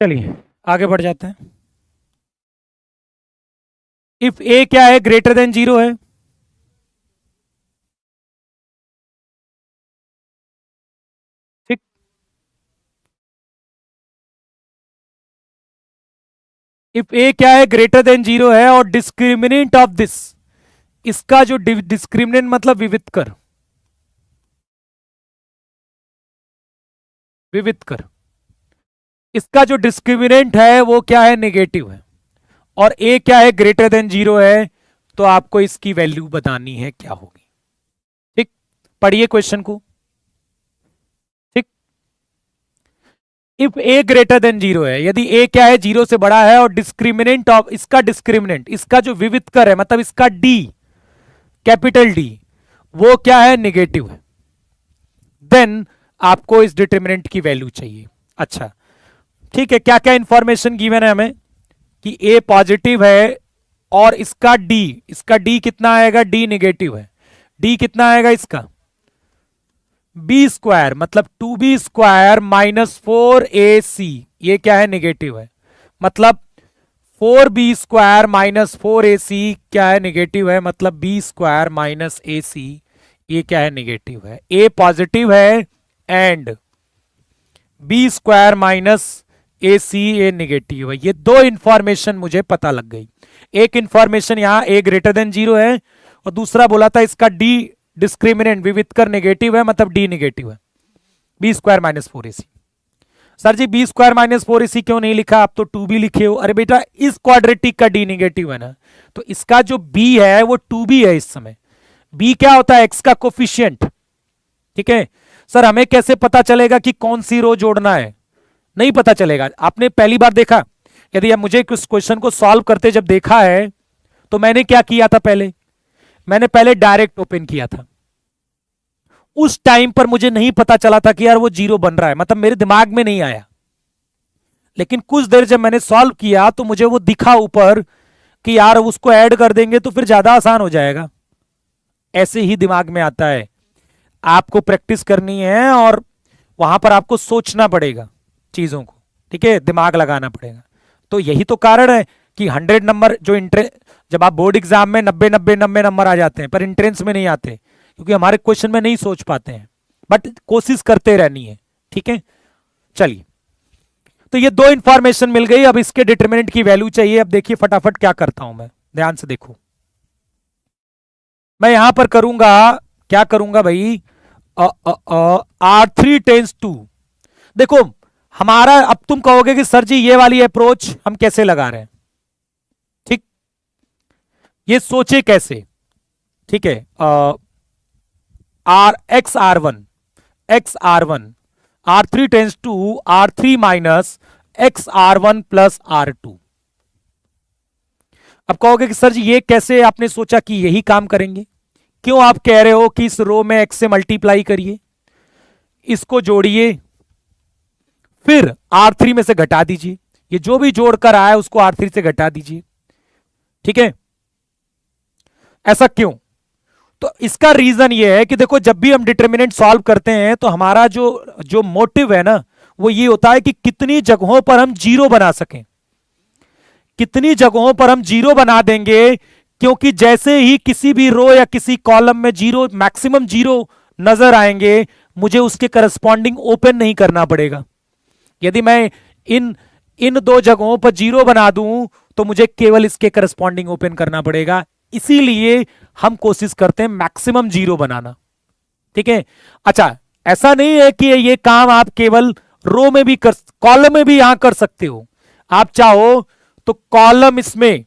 चलिए आगे बढ़ जाते हैं। इफ ए क्या है, ग्रेटर देन जीरो है, ठीक, इफ ए क्या है, ग्रेटर देन जीरो है, और डिस्क्रिमिनेंट ऑफ दिस, इसका जो डिस्क्रिमिनेंट मतलब विवितकर, विवितकर, इसका जो डिस्क्रिमिनेंट है वो क्या है, नेगेटिव है, और ए क्या है, ग्रेटर देन जीरो है, तो आपको इसकी वैल्यू बतानी है क्या होगी, ठीक। पढ़िए क्वेश्चन को, ठीक। If A greater than zero है, यदि ए क्या है, जीरो से बड़ा है, और डिस्क्रिमिनेंट ऑफ, इसका डिस्क्रिमिनेंट, इसका जो विवितकर है, मतलब इसका डी, कैपिटल डी, वो क्या है, निगेटिव है, देन आपको इस डिटर्मिनेंट की वैल्यू चाहिए। अच्छा ठीक है, क्या क्या इंफॉर्मेशन गिवन है हमें, कि ए पॉजिटिव है, और इसका डी कितना आएगा, डी निगेटिव है, डी कितना आएगा इसका, बी स्क्वायर, मतलब 2b स्क्वायर -4ac, ये क्या है, निगेटिव है, मतलब 4b स्क्वायर -4ac क्या है, निगेटिव है, मतलब b स्क्वायर -ac ये क्या है, निगेटिव है। a पॉजिटिव है एंड b स्क्वायर AC ये निगेटिव है। ये दो इंफॉर्मेशन मुझे पता लग गई, एक इंफॉर्मेशन यहां a ग्रेटर देन जीरो है, और दूसरा बोला था इसका d डिस्क्रिमिनेंट विवितकर नेगेटिव है, मतलब d निगेटिव है, b square -4ac। Sir ji B square minus 4ac क्यों नहीं लिखा, आप तो 2b लिखे हो। अरे बेटा इस क्वाड्रेटिक का डी निगेटिव है ना, तो इसका जो b है वो 2b है इस समय। b क्या होता है, x का कोफिशिएंट। ठीक है सर, हमें कैसे पता चलेगा कि कौन सी रो जोड़ना है, नहीं पता चलेगा। आपने पहली बार देखा, यदि आप मुझे इस क्वेश्चन को सॉल्व करते जब देखा है तो मैंने क्या किया था, मैंने पहले डायरेक्ट ओपन किया था। उस टाइम पर मुझे नहीं पता चला था कि यार वो जीरो बन रहा है, मतलब मेरे दिमाग में नहीं आया। लेकिन कुछ देर जब मैंने सॉल्व किया तो मुझे वो दिखा ऊपर कि यार उसको ऐड कर देंगे तो फिर ज्यादा आसान हो जाएगा। ऐसे ही दिमाग में आता है। आपको प्रैक्टिस करनी है और वहां पर आपको सोचना पड़ेगा चीजों को, ठीक है, दिमाग लगाना पड़ेगा। तो यही तो कारण है कि 100 नंबर जो जब आप बोर्ड एग्जाम में 90 नंबर आ जाते हैं पर एंट्रेंस में नहीं आते, क्योंकि हमारे क्वेश्चन में नहीं सोच पाते हैं। बट कोशिश करते रहनी है, ठीक है। चलिए, तो ये दो इंफॉर्मेशन मिल गई। अब इसके डिटरमिनेंट की वैल्यू चाहिए। अब देखिए फटाफट क्या करता हूं मैं, ध्यान से देखो। मैं यहां पर करूंगा, क्या करूंगा भाई, R3 टेंस टू। देखो हमारा, अब तुम कहोगे कि सर जी ये वाली अप्रोच हम कैसे लगा रहे हैं, ठीक, ये सोचे कैसे, ठीक है। x r1 R3 tends to R3 minus XR1 plus R2। अब कहोगे कि सर जी ये कैसे आपने सोचा कि यही काम करेंगे, क्यों आप कह रहे हो कि इस रो में x से मल्टीप्लाई करिए, इसको जोड़िए, फिर R3 में से घटा दीजिए, ये जो भी जोड़कर आया है उसको R3 से घटा दीजिए, ठीक है। ऐसा क्यों, तो इसका रीजन ये है कि देखो जब भी हम डिटरमिनेंट सॉल्व करते हैं तो हमारा जो मोटिव है ना वो ये होता है कि कितनी जगहों पर हम जीरो बना सकें, कितनी जगहों पर हम जीरो बना देंगे। क्योंकि जैसे ही किसी भी रो या किसी कॉलम में जीरो, मैक्सिमम जीरो नजर आएंगे, मुझे उसके करस्पॉन्डिंग ओपन नहीं करना पड़ेगा। यदि मैं इन दो जगहों पर जीरो बना दूं तो मुझे केवल इसके करस्पॉन्डिंग ओपन करना पड़ेगा। इसीलिए हम कोशिश करते हैं मैक्सिमम जीरो बनाना, ठीक है। अच्छा, ऐसा नहीं है कि ये काम आप केवल रो में भी कर, कॉलम में भी यहां कर सकते हो। आप चाहो तो कॉलम इसमें,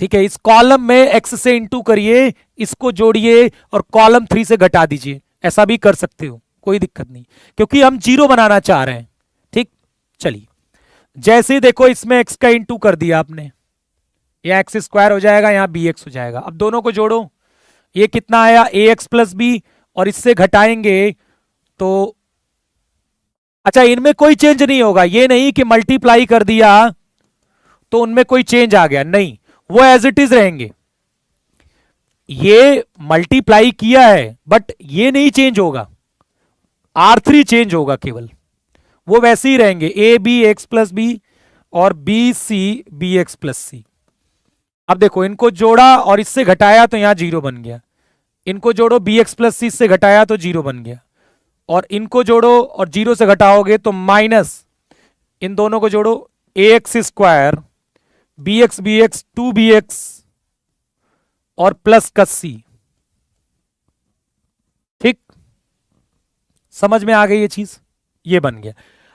ठीक है, इस कॉलम में x से इंटू करिए, इसको जोड़िए और कॉलम 3 से घटा दीजिए, ऐसा भी कर सकते हो, कोई दिक्कत नहीं, क्योंकि हम जीरो बनाना चाह रहे हैं, ठीक। चलिए, जैसे देखो इसमें x का इंटू कर दिया आपने, यह एक्स स्क्वायर हो जाएगा, यहां बी एक्स हो जाएगा। अब दोनों को जोड़ो, ये कितना आया ए एक्स प्लस बी, और इससे घटाएंगे तो, अच्छा इनमें कोई चेंज नहीं होगा, ये नहीं कि मल्टीप्लाई कर दिया तो उनमें कोई चेंज आ गया, नहीं, वो एज इट इज रहेंगे। ये मल्टीप्लाई किया है बट ये नहीं चेंज होगा, R3 चेंज होगा केवल, वो वैसे ही रहेंगे, a b x plus b और b c b x plus c. अब देखो इनको जोड़ा और इससे घटाया तो यहां जीरो बन गया, इनको जोड़ो बी एक्स प्लस सी से घटाया तो जीरो बन गया, और इनको जोड़ो और जीरो से घटाओगे तो माइनस, इन दोनों को जोड़ो a x square b x 2bx और प्लस का सी, ठीक, समझ में आ गई ये चीज, ये बन गया।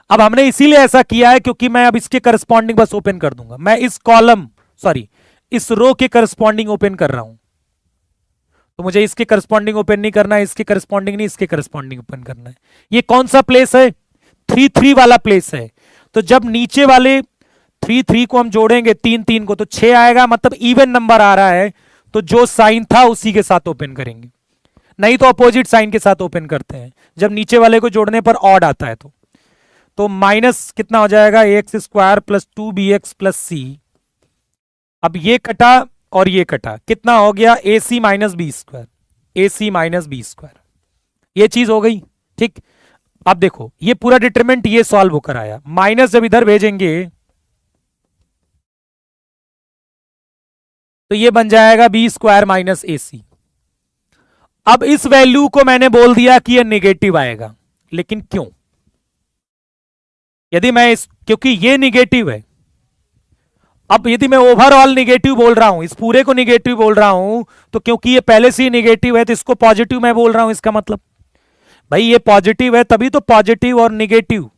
अब हमने इसीलिए ऐसा किया है क्योंकि मैं अब इसके करस्पॉन्डिंग बस ओपन कर दूंगा, मैं इस कॉलम, सॉरी इस रो के करस्पॉन्डिंग ओपन कर रहा हूं, तो मुझे इसके करस्पॉन्डिंग ओपन नहीं करना है, इसके करस्पॉन्डिंग नहीं, इसके करस्पॉन्डिंग ओपन करना है। ये कौन सा प्लेस है, 3 वाला प्लेस है। तो जब नीचे वाले 3 को हम जोड़ेंगे 3 को तो 6 आएगा, मतलब इवन नंबर आ रहा है, तो जो साइन था उसी के साथ ओपन करेंगे, नहीं तो अपोजिट साइन के साथ ओपन करते हैं जब नीचे वाले को जोड़ने पर ऑड आता है। तो माइनस कितना हो जाएगा, a x square plus 2bx plus c. अब ये कटा और ये कटा, कितना हो गया, a c minus b square, AC minus b square, ये चीज हो गई, ठीक। अब देखो ये पूरा डिटरमिनेंट ये सॉल्व होकर आया, माइनस जब इधर भेजेंगे तो ये बन जाएगा बी स्क्वायर माइनस AC। अब इस वैल्यू को मैंने बोल दिया कि ये नेगेटिव आएगा, लेकिन क्यों, यदि मैं क्योंकि ये नेगेटिव है, अब यदि मैं ओवरऑल नेगेटिव बोल रहा हूं, इस पूरे को नेगेटिव बोल रहा हूं, तो क्योंकि ये पहले से ही नेगेटिव है तो इसको पॉजिटिव मैं बोल रहा हूं, इसका मतलब भाई ये पॉजिटिव है, तभी तो पॉजिटिव और नेगेटिव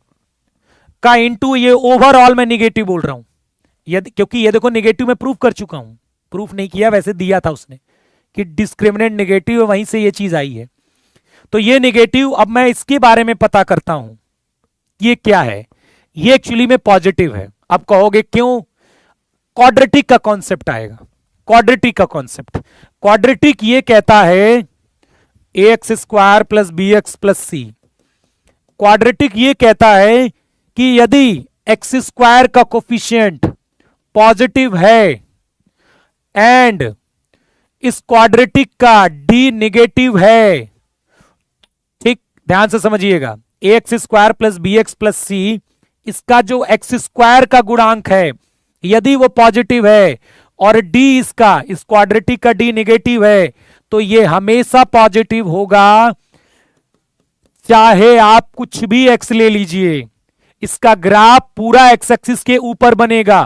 का इंटू ये ओवरऑल मैं निगेटिव बोल रहा हूं, यदि क्योंकि ये देखो निगेटिव में प्रूफ कर चुका हूं, प्रूफ नहीं किया वैसे दिया था उसने कि डिस्क्रिमिनेंट निगेटिव है, वहीं से ये चीज आई है। तो ये निगेटिव, अब मैं इसके बारे में पता करता हूं ये क्या है। ये एक्चुअली में पॉजिटिव है। अब कहोगे क्यों? क्वाड्रेटिक का कॉन्सेप्ट आएगा। क्वाड्रेटिक का कॉन्सेप्ट, क्वाड्रेटिक ये कहता है a x square plus b x plus c. Quadratic ये कहता है कि यदि एक्स स्क्वायर का कोफिशिएंट पॉजिटिव है एंड इस क्वाड्रेटिक का डी निगेटिव है, ठीक ध्यान से समझिएगा, a x square plus b x plus c, इसका जो एक्स स्क्वायर का गुणांक है यदि वो पॉजिटिव है और डी इसका, इस क्वाड्रेटिक का डी निगेटिव है, तो ये हमेशा पॉजिटिव होगा, चाहे आप कुछ भी एक्स ले लीजिए। इसका ग्राफ पूरा एक्स एक्सिस के ऊपर बनेगा,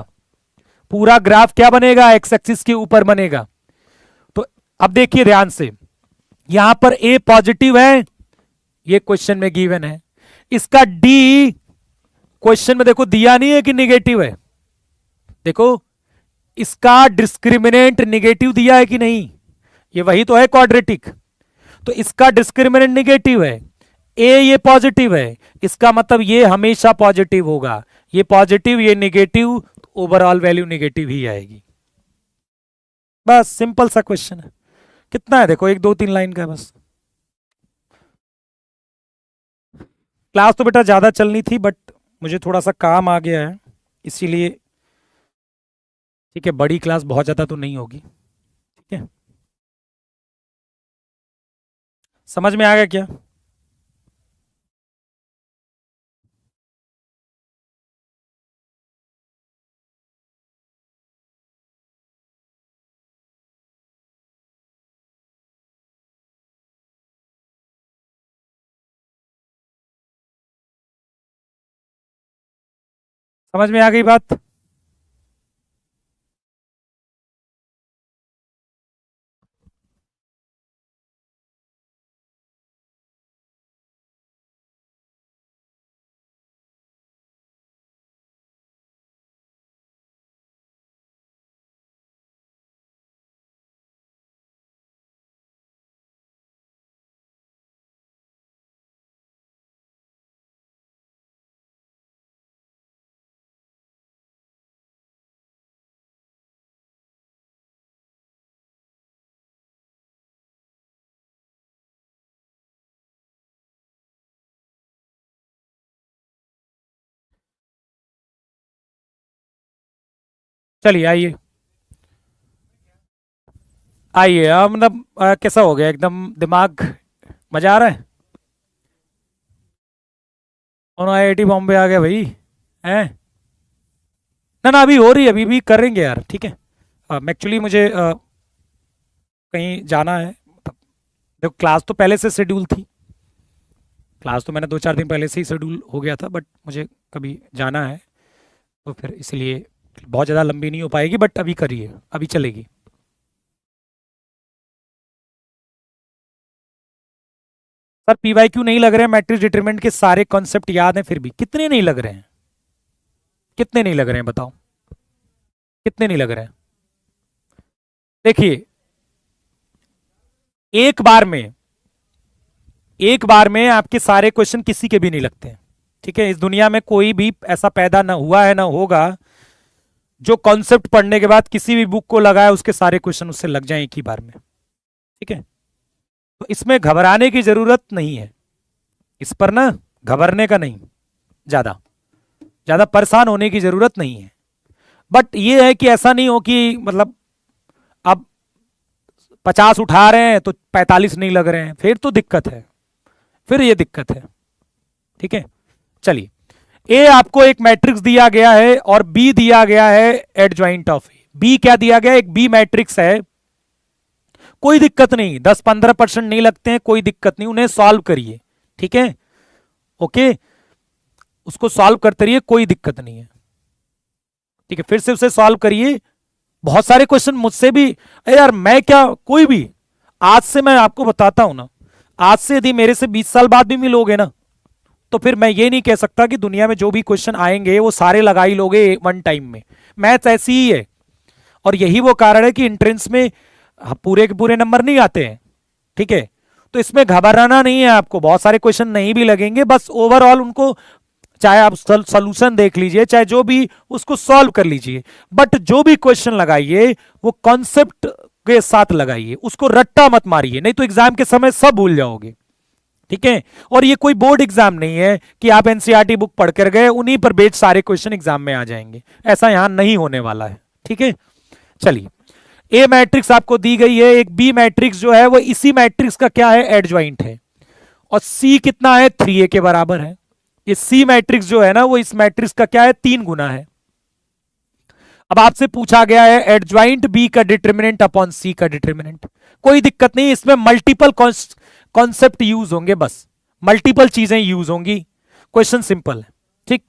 पूरा ग्राफ क्या बनेगा? एक्स एक्सिस के ऊपर बनेगा। तो अब देखिए ध्यान से, यहां पर ए पॉजिटिव है, ये क्वेश्चन में गिवन है। इसका डी क्वेश्चन में देखो दिया नहीं है कि निगेटिव है, देखो इसका डिस्क्रिमिनेंट निगेटिव दिया है कि नहीं, ये वही तो है क्वाड्रेटिक। तो इसका डिस्क्रिमिनेंट निगेटिव है, ए ये पॉजिटिव है, इसका मतलब ये हमेशा पॉजिटिव होगा। ये पॉजिटिव ये निगेटिव, ओवरऑल वैल्यू निगेटिव ही आएगी। बस सिंपल सा क्वेश्चन है। कितना है देखो, 1 2 3 लाइन का है बस। क्लास तो बेटा ज्यादा चलनी थी बट मुझे थोड़ा सा काम आ गया है, इसीलिए ठीक है, बड़ी क्लास बहुत ज्यादा तो नहीं होगी। ठीक है, समझ में आ गया क्या? समझ में आ गई बात? चलिए आइए आइए, मतलब कैसा हो गया एकदम दिमाग, मजा आ रहा है? और आईआईटी बॉम्बे आ गया भाई हैं? ना ना अभी हो रही है, अभी भी करेंगे यार, ठीक है। एक्चुअली मुझे कहीं जाना है, मतलब देखो क्लास तो पहले से शेड्यूल थी, क्लास तो मैंने 2 4 दिन पहले से ही शेड्यूल हो गया था, बट मुझे कभी जाना है तो फिर इसलिए बहुत ज़्यादा लंबी नहीं हो पाएगी, बट अभी करिए, अभी चलेगी। सर पीवाई क्यों नहीं लग रहे हैं? मैट्रिक्स डिटरमिनेंट के सारे कॉन्सेप्ट याद हैं फिर भी कितने नहीं लग रहे हैं? कितने नहीं लग रहे हैं बताओ, कितने नहीं लग रहे हैं? देखिए एक बार में, एक बार में आपके सारे क्वेश्चन किसी के भी नहीं लगते हैं, ठीक है। इस दुनिया में कोई भी ऐसा पैदा ना हुआ है ना होगा जो कॉन्सेप्ट पढ़ने के बाद किसी भी बुक को लगाए उसके सारे क्वेश्चन उससे लग जाएं एक ही बार में, ठीक है। तो इसमें घबराने की जरूरत नहीं है, इस पर ना घबरने का नहीं, ज्यादा ज्यादा परेशान होने की जरूरत नहीं है। बट ये है कि ऐसा नहीं हो कि मतलब अब 50 उठा रहे हैं तो 45 नहीं लग रहे हैं, फिर तो दिक्कत है, फिर ये दिक्कत है, ठीक है। चलिए, ए आपको एक मैट्रिक्स दिया गया है और बी दिया गया है एडजॉइंट ऑफ ए। बी क्या दिया गया? एक बी मैट्रिक्स है, कोई दिक्कत नहीं, 10-15% नहीं लगते हैं, कोई दिक्कत नहीं, उन्हें सॉल्व करिए, ठीक है, ओके, उसको सॉल्व करते रहिए, कोई दिक्कत नहीं है, ठीक है। फिर से उसे सॉल्व करिए। बहुत सारे क्वेश्चन मुझसे भी, अरे यार मैं क्या, कोई भी, आज से मैं आपको बताता हूं ना, आज से यदि मेरे से 20 साल बाद भी मिलोगे ना, तो फिर मैं ये नहीं कह सकता कि दुनिया में जो भी क्वेश्चन आएंगे वो सारे लगा ही लोगे वन टाइम में। मैथ्स ऐसी ही है, और यही वो कारण है कि एंट्रेंस में पूरे के पूरे नंबर नहीं आते हैं। ठीक है, तो इसमें घबराना नहीं है आपको, बहुत सारे क्वेश्चन नहीं भी लगेंगे, बस ओवरऑल उनको चाहे आप सोल्यूशन देख लीजिए, चाहे जो भी, उसको सॉल्व कर लीजिए, बट जो भी क्वेश्चन लगाइए वो कॉन्सेप्ट के साथ लगाइए, उसको रट्टा मत मारिए, नहीं तो एग्जाम के समय सब भूल जाओगे। ठीक है, और ये कोई बोर्ड एग्जाम नहीं है कि आप एनसीईआरटी बुक पढ़कर गए उन्हीं पर बेस्ड सारे क्वेश्चन एग्जाम में आ जाएंगे, ऐसा यहां नहीं होने वाला है। ठीक है, चलिए, ए मैट्रिक्स आपको दी गई है, एक बी मैट्रिक्स जो है वो इसी मैट्रिक्स का क्या है, एडजॉइंट है, और सी कितना है, 3a के बराबर है। ये सी मैट्रिक्स जो है ना वो इस मैट्रिक्स का क्या है, 3 गुना है। अब आपसे पूछा गया है एडजॉइंट बी का डिटर्मिनेंट अपॉन सी का डिटर्मिनेंट। कोई दिक्कत नहीं, इसमें मल्टीपल कॉन्सेप्ट यूज होंगे, बस मल्टीपल चीजें यूज होंगी, क्वेश्चन सिंपल है। ठीक,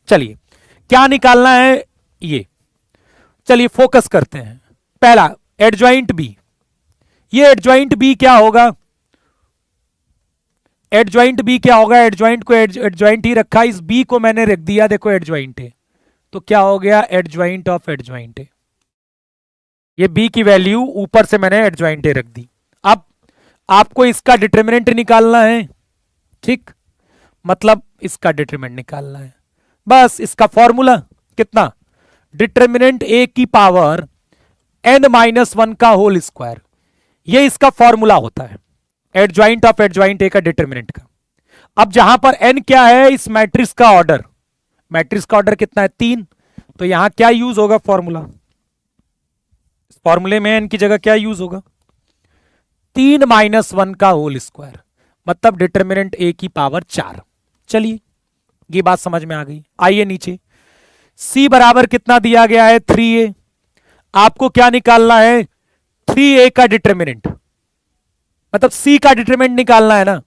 चलिए क्या निकालना है ये, चलिए फोकस करते हैं। पहला एडजॉइंट बी, ये एडजॉइंट बी क्या होगा, एडजॉइंट बी क्या होगा, एडजॉइंट को एडजॉइंट ही रखा, इस बी को मैंने रख दिया, देखो एडजॉइंट है, तो क्या हो गया, एडजॉइंट ऑफ एडजॉइंट है। ये बी की वैल्यू ऊपर से मैंने एडजॉइंट रख दी। अब आपको इसका डिटरमिनेंट निकालना है। ठीक, मतलब इसका डिटरमिनेंट निकालना है, बस इसका फॉर्मूला कितना, डिटरमिनेंट ए की पावर n-1 का होल स्क्वायर, ये इसका फॉर्मूला होता है एडजॉइंट ऑफ एडजॉइंट ए का डिटरमिनेंट का। अब जहां पर n क्या है, इस मैट्रिक्स का ऑर्डर, मैट्रिक्स का ऑर्डर कितना है, 3, तो यहां क्या यूज होगा फॉर्मूला, इस फॉर्मूले में n की जगह क्या यूज होगा, 3-1 का होल स्क्वायर, मतलब डिटरमिनेंट ए की पावर 4। चलिए ये बात समझ में आ गई। आइए नीचे, c बराबर कितना दिया गया है, 3a, आपको क्या निकालना है, 3a का डिटरमिनेंट, मतलब c का डिटरमिनेंट निकालना है ना,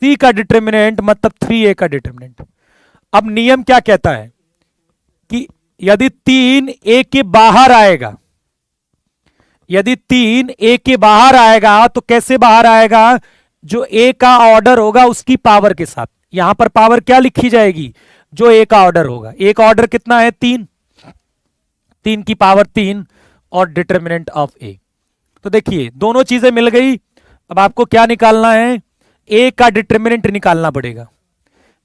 c का डिटरमिनेंट मतलब 3a का डिटरमिनेंट। अब नियम क्या कहता है कि यदि 3 a के बाहर आएगा, यदि 3 a के बाहर आएगा तो कैसे बाहर आएगा, जो a का ऑर्डर होगा उसकी पावर के साथ, यहां पर पावर क्या लिखी जाएगी, जो a का ऑर्डर होगा, a का ऑर्डर कितना है, 3, 3 की पावर 3 और डिटरमिनेंट ऑफ a। तो देखिए दोनों चीजें मिल गई। अब आपको क्या निकालना है, a का डिटरमिनेंट निकालना पड़ेगा,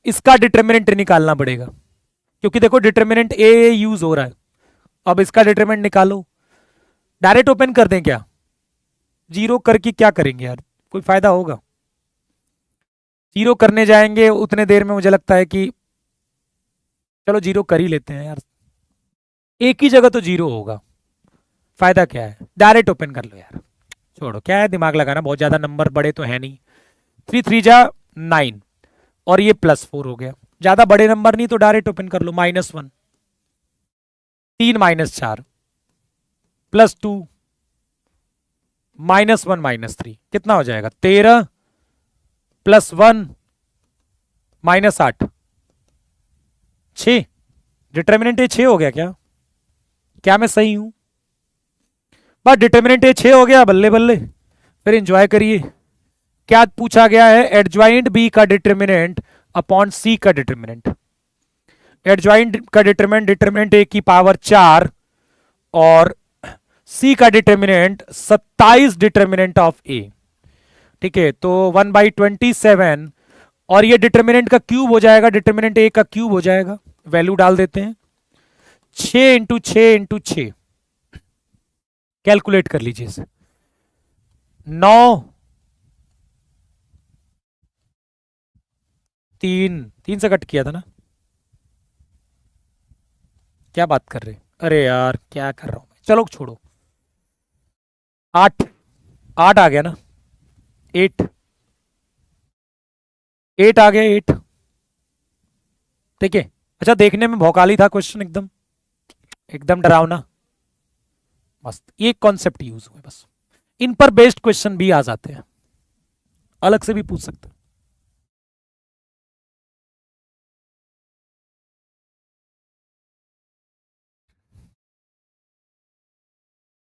इसका डिटरमिनेंट निकालना पड़ेगा, क्योंकि देखो डिटरमिनेंट a यूज हो रहा है। अब इसका डिटरमिनेंट निकालो, डायरेक्ट ओपन कर दें क्या, जीरो करके क्या करेंगे यार, कोई फायदा होगा, जीरो करने जाएंगे उतने देर में मुझे लगता है कि चलो जीरो कर ही लेते हैं यार, एक ही जगह तो जीरो होगा, फायदा क्या है, डायरेक्ट ओपन कर लो यार, छोड़ो क्या है दिमाग लगाना, बहुत ज्यादा नंबर बड़े तो है नहीं, 3 3 जा 9 और ये +4 हो गया, ज्यादा बड़े नंबर नहीं तो डायरेक्ट ओपन कर लो, -1, 3 - 4 +2 -1 -3 कितना हो जाएगा, 13 +1 -8, 6, डिटर्मिनेंट ए 6 हो गया क्या मैं सही हूं, बस डिटर्मिनेंट ए 6 हो गया, बल्ले बल्ले, फिर एंजॉय करिए। क्या पूछा गया है, एडजॉइंट बी का डिटर्मिनेंट अपॉन सी का डिटर्मिनेंट, एडजॉइंट का डिटर्मिनेंट ए की पावर 4 और सी का डिटर्मिनेंट 27 डिटर्मिनेंट ऑफ ए। ठीक है, तो 1/27 और ये डिटर्मिनेंट का क्यूब हो जाएगा, डिटर्मिनेंट ए का क्यूब हो जाएगा, वैल्यू डाल देते हैं, 6 × 6 × 6, कैलकुलेट कर लीजिए इसे, 9 3 से कट किया था ना, क्या बात कर रहे, अरे यार क्या कर रहा हूं मैं, चलो छोड़ो, 8 8 आ गया ना, 8 8 आ गया, 8, ठीक है। अच्छा देखने में भौकाली था क्वेश्चन, एकदम एकदम डरावना, मस्त, ये कॉन्सेप्ट यूज हुए, बस इन पर बेस्ड क्वेश्चन भी आ जाते हैं, अलग से भी पूछ सकते हैं।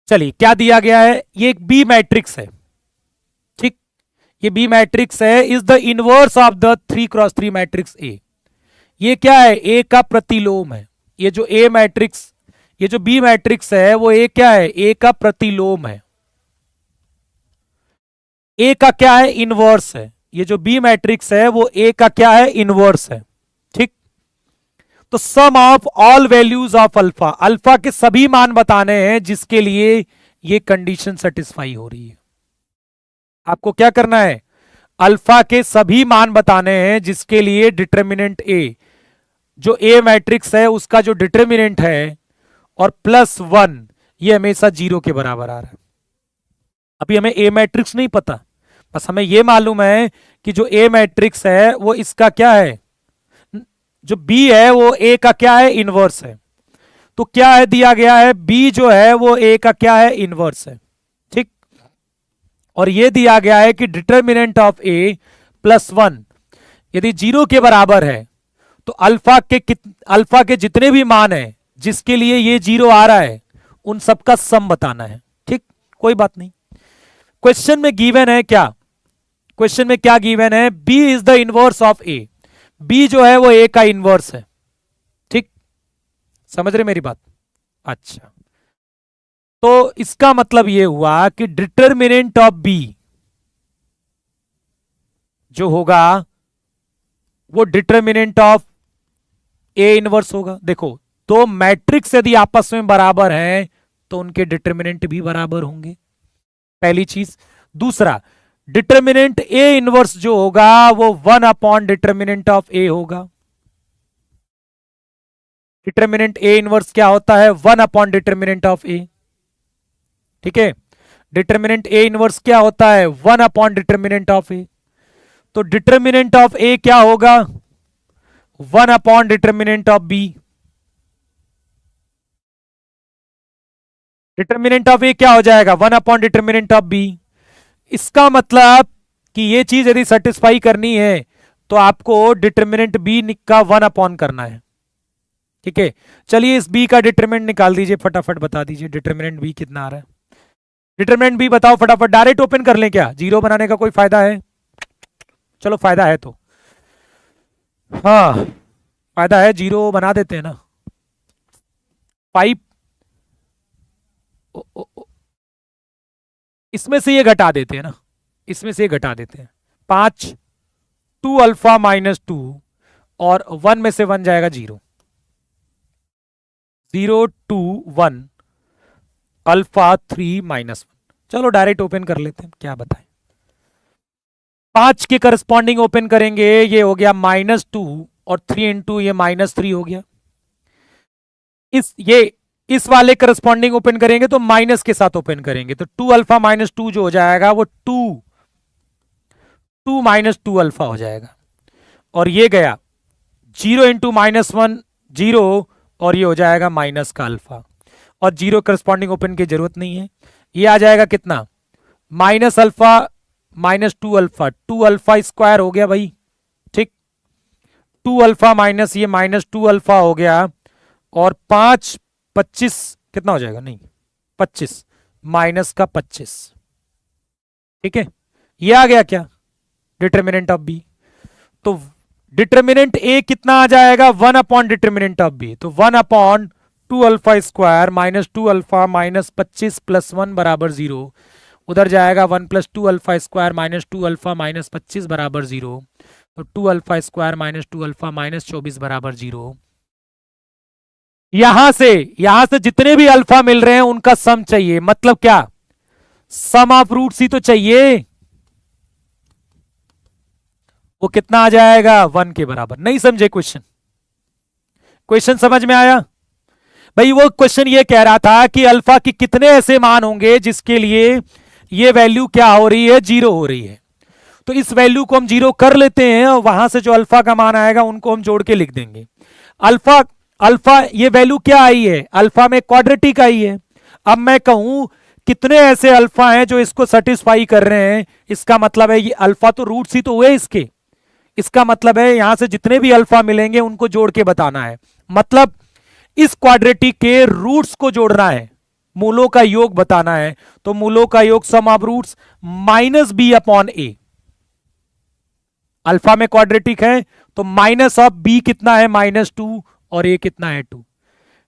चलिए क्या दिया गया है, ये एक बी मैट्रिक्स है, ठीक, ये बी मैट्रिक्स है, is the inverse of the 3x3 matrix A. ये क्या है? ए का प्रतिलोम है। ये जो ए मैट्रिक्स, ये जो बी मैट्रिक्स है वो ए क्या है? ए का प्रतिलोम है। ए का क्या है? इनवर्स है। ये जो बी मैट्रिक्स है वो ए का क्या है? इनवर्स है। ठीक, तो sum of all values of alpha, alpha के सभी मान बताने हैं जिसके लिए ये कंडीशन सेटिस्फाई हो रही है। आपको क्या करना है? अल्फा के सभी मान बताने हैं जिसके लिए डिटर्मिनेंट ए, जो ए मैट्रिक्स है उसका जो डिटर्मिनेंट है और +1 ये हमेशा 0 के बराबर आ रहा है। अभी हमें ए मैट्रिक्स नहीं पता, बस हमें ये मालूम है कि जो ए मैट्रिक्स है वो इसका क्या है, जो बी है वो ए का क्या है? इनवर्स है। तो क्या है दिया गया है? बी जो है वो ए का क्या है? इनवर्स है। ठीक, और ये दिया गया है कि डिटर्मिनेंट ऑफ ए +1 यदि 0 के बराबर है तो अल्फा के जितने भी मान है जिसके लिए ये 0 आ रहा है उन सबका सम बताना है। ठीक, कोई बात नहीं। क्वेश्चन में गिवन है क्या? क्वेश्चन में क्या गिवन है? B is the inverse of A. B जो है वो ए का इनवर्स है। ठीक, समझ रहे मेरी बात? अच्छा, तो इसका मतलब ये हुआ कि डिटर्मिनेंट ऑफ बी जो होगा वो डिटर्मिनेंट ऑफ ए इनवर्स होगा। देखो, तो मैट्रिक्स यदि आपस में बराबर हैं तो उनके डिटर्मिनेंट भी बराबर होंगे, पहली चीज। दूसरा, डिटर्मिनेंट ए इनवर्स जो होगा वो 1 अपॉन डिटर्मिनेंट ऑफ ए होगा। डिटर्मिनेंट ए इनवर्स क्या होता है? 1 अपॉन डिटर्मिनेंट ऑफ ए। ठीक है, डिटर्मिनेंट ए इनवर्स क्या होता है? 1 अपॉन डिटर्मिनेंट ऑफ ए। तो डिटर्मिनेंट ऑफ ए क्या होगा? 1 upon determinant of B. Determinant of A क्या हो जाएगा? 1 अपॉन डिटर्मिनेंट ऑफ बी। इसका मतलब कि ये चीज यदि सेटिस्फाई करनी है तो आपको डिटर्मिनेंट बी का 1 अपॉन करना है। ठीक है, चलिए इस बी का डिटर्मिनेंट निकाल दीजिए, फटाफट बता दीजिए डिटर्मिनेंट बी कितना आ रहा है। डिटर्मिनेंट बी बताओ फटाफट। डायरेक्ट ओपन कर लें क्या? 0 बनाने का कोई फायदा है? चलो फायदा है तो, हाँ फायदा है, 0 बना देते हैं ना। 5 इसमें से ये घटा देते हैं ना, इसमें से ये घटा देते हैं। 5 2 अल्फा -2 और 1 में से 1 जाएगा 0। 0 2 1 अल्फा 3 -1। चलो डायरेक्ट ओपन कर लेते हैं, क्या बताएं। 5 के करस्पॉन्डिंग ओपन करेंगे, ये हो गया -2 और 3 इंटू ये -3 हो गया। इस वाले करस्पॉन्डिंग ओपन करेंगे तो माइनस के साथ ओपन करेंगे, तो 2 अल्फा -2 जो हो जाएगा वो 2 -2 अल्फा हो जाएगा। और ये गया 0 इंटू -1 0 और ये हो जाएगा माइनस का अल्फा। और 0 करस्पॉन्डिंग ओपन की जरूरत नहीं है, ये आ जाएगा कितना? Minus alpha -2 alpha, 2 alpha square हो गया भाई। ठीक, 2 अल्फा माइनस ये -2 अल्फा हो गया। और 5 25 कितना हो जाएगा? नहीं 25 माइनस का 25। ठीक है, ये आ गया क्या? Determinant of B. तो डिटर्मिनेंट ए कितना आ जाएगा? 1 अपॉन डिटर्मिनेंट ऑफ बी। तो 1 अपॉन 2 अल्फा स्क्वायर -2 अल्फा -25 +1 बराबर 0। उधर जाएगा 1 + 2 अल्फा स्क्वायर -2 अल्फा -25 बराबर 0। तो 2 अल्फा स्क्वायर -2 अल्फा -24 बराबर 0। यहां से जितने भी अल्फा मिल रहे हैं उनका सम चाहिए। मतलब क्या? सम ऑफ रूट्स ही तो चाहिए। वो कितना आ जाएगा? 1 के बराबर। नहीं समझे क्वेश्चन? क्वेश्चन समझ में आया भाई? वो क्वेश्चन ये कह रहा था कि अल्फा के कितने ऐसे मान होंगे जिसके लिए ये वैल्यू क्या हो रही है? 0 हो रही है। तो इस वैल्यू को हम 0 कर लेते हैं और वहां से जो अल्फा का मान आएगा उनको हम जोड़ के लिख देंगे। अल्फा ये वैल्यू क्या आई है? अल्फा में क्वाड्रेटिक आई है। अब मैं कहूं कितने ऐसे अल्फा हैं जो इसको सेटिस्फाई कर रहे हैं, इसका मतलब है ये अल्फा तो रूट्स ही तो हुए इसके। इसका मतलब है यहां से जितने भी अल्फा मिलेंगे उनको जोड़ के बताना है। मतलब इस क्वाड्रेटिक के रूट्स को जोड़ना है, मूलों का योग बताना है। तो मूलों का योग sum of roots -b upon a। Alpha में क्वाड्रेटिक है तो माइनस ऑफ बी कितना है -2 और ए कितना है 2।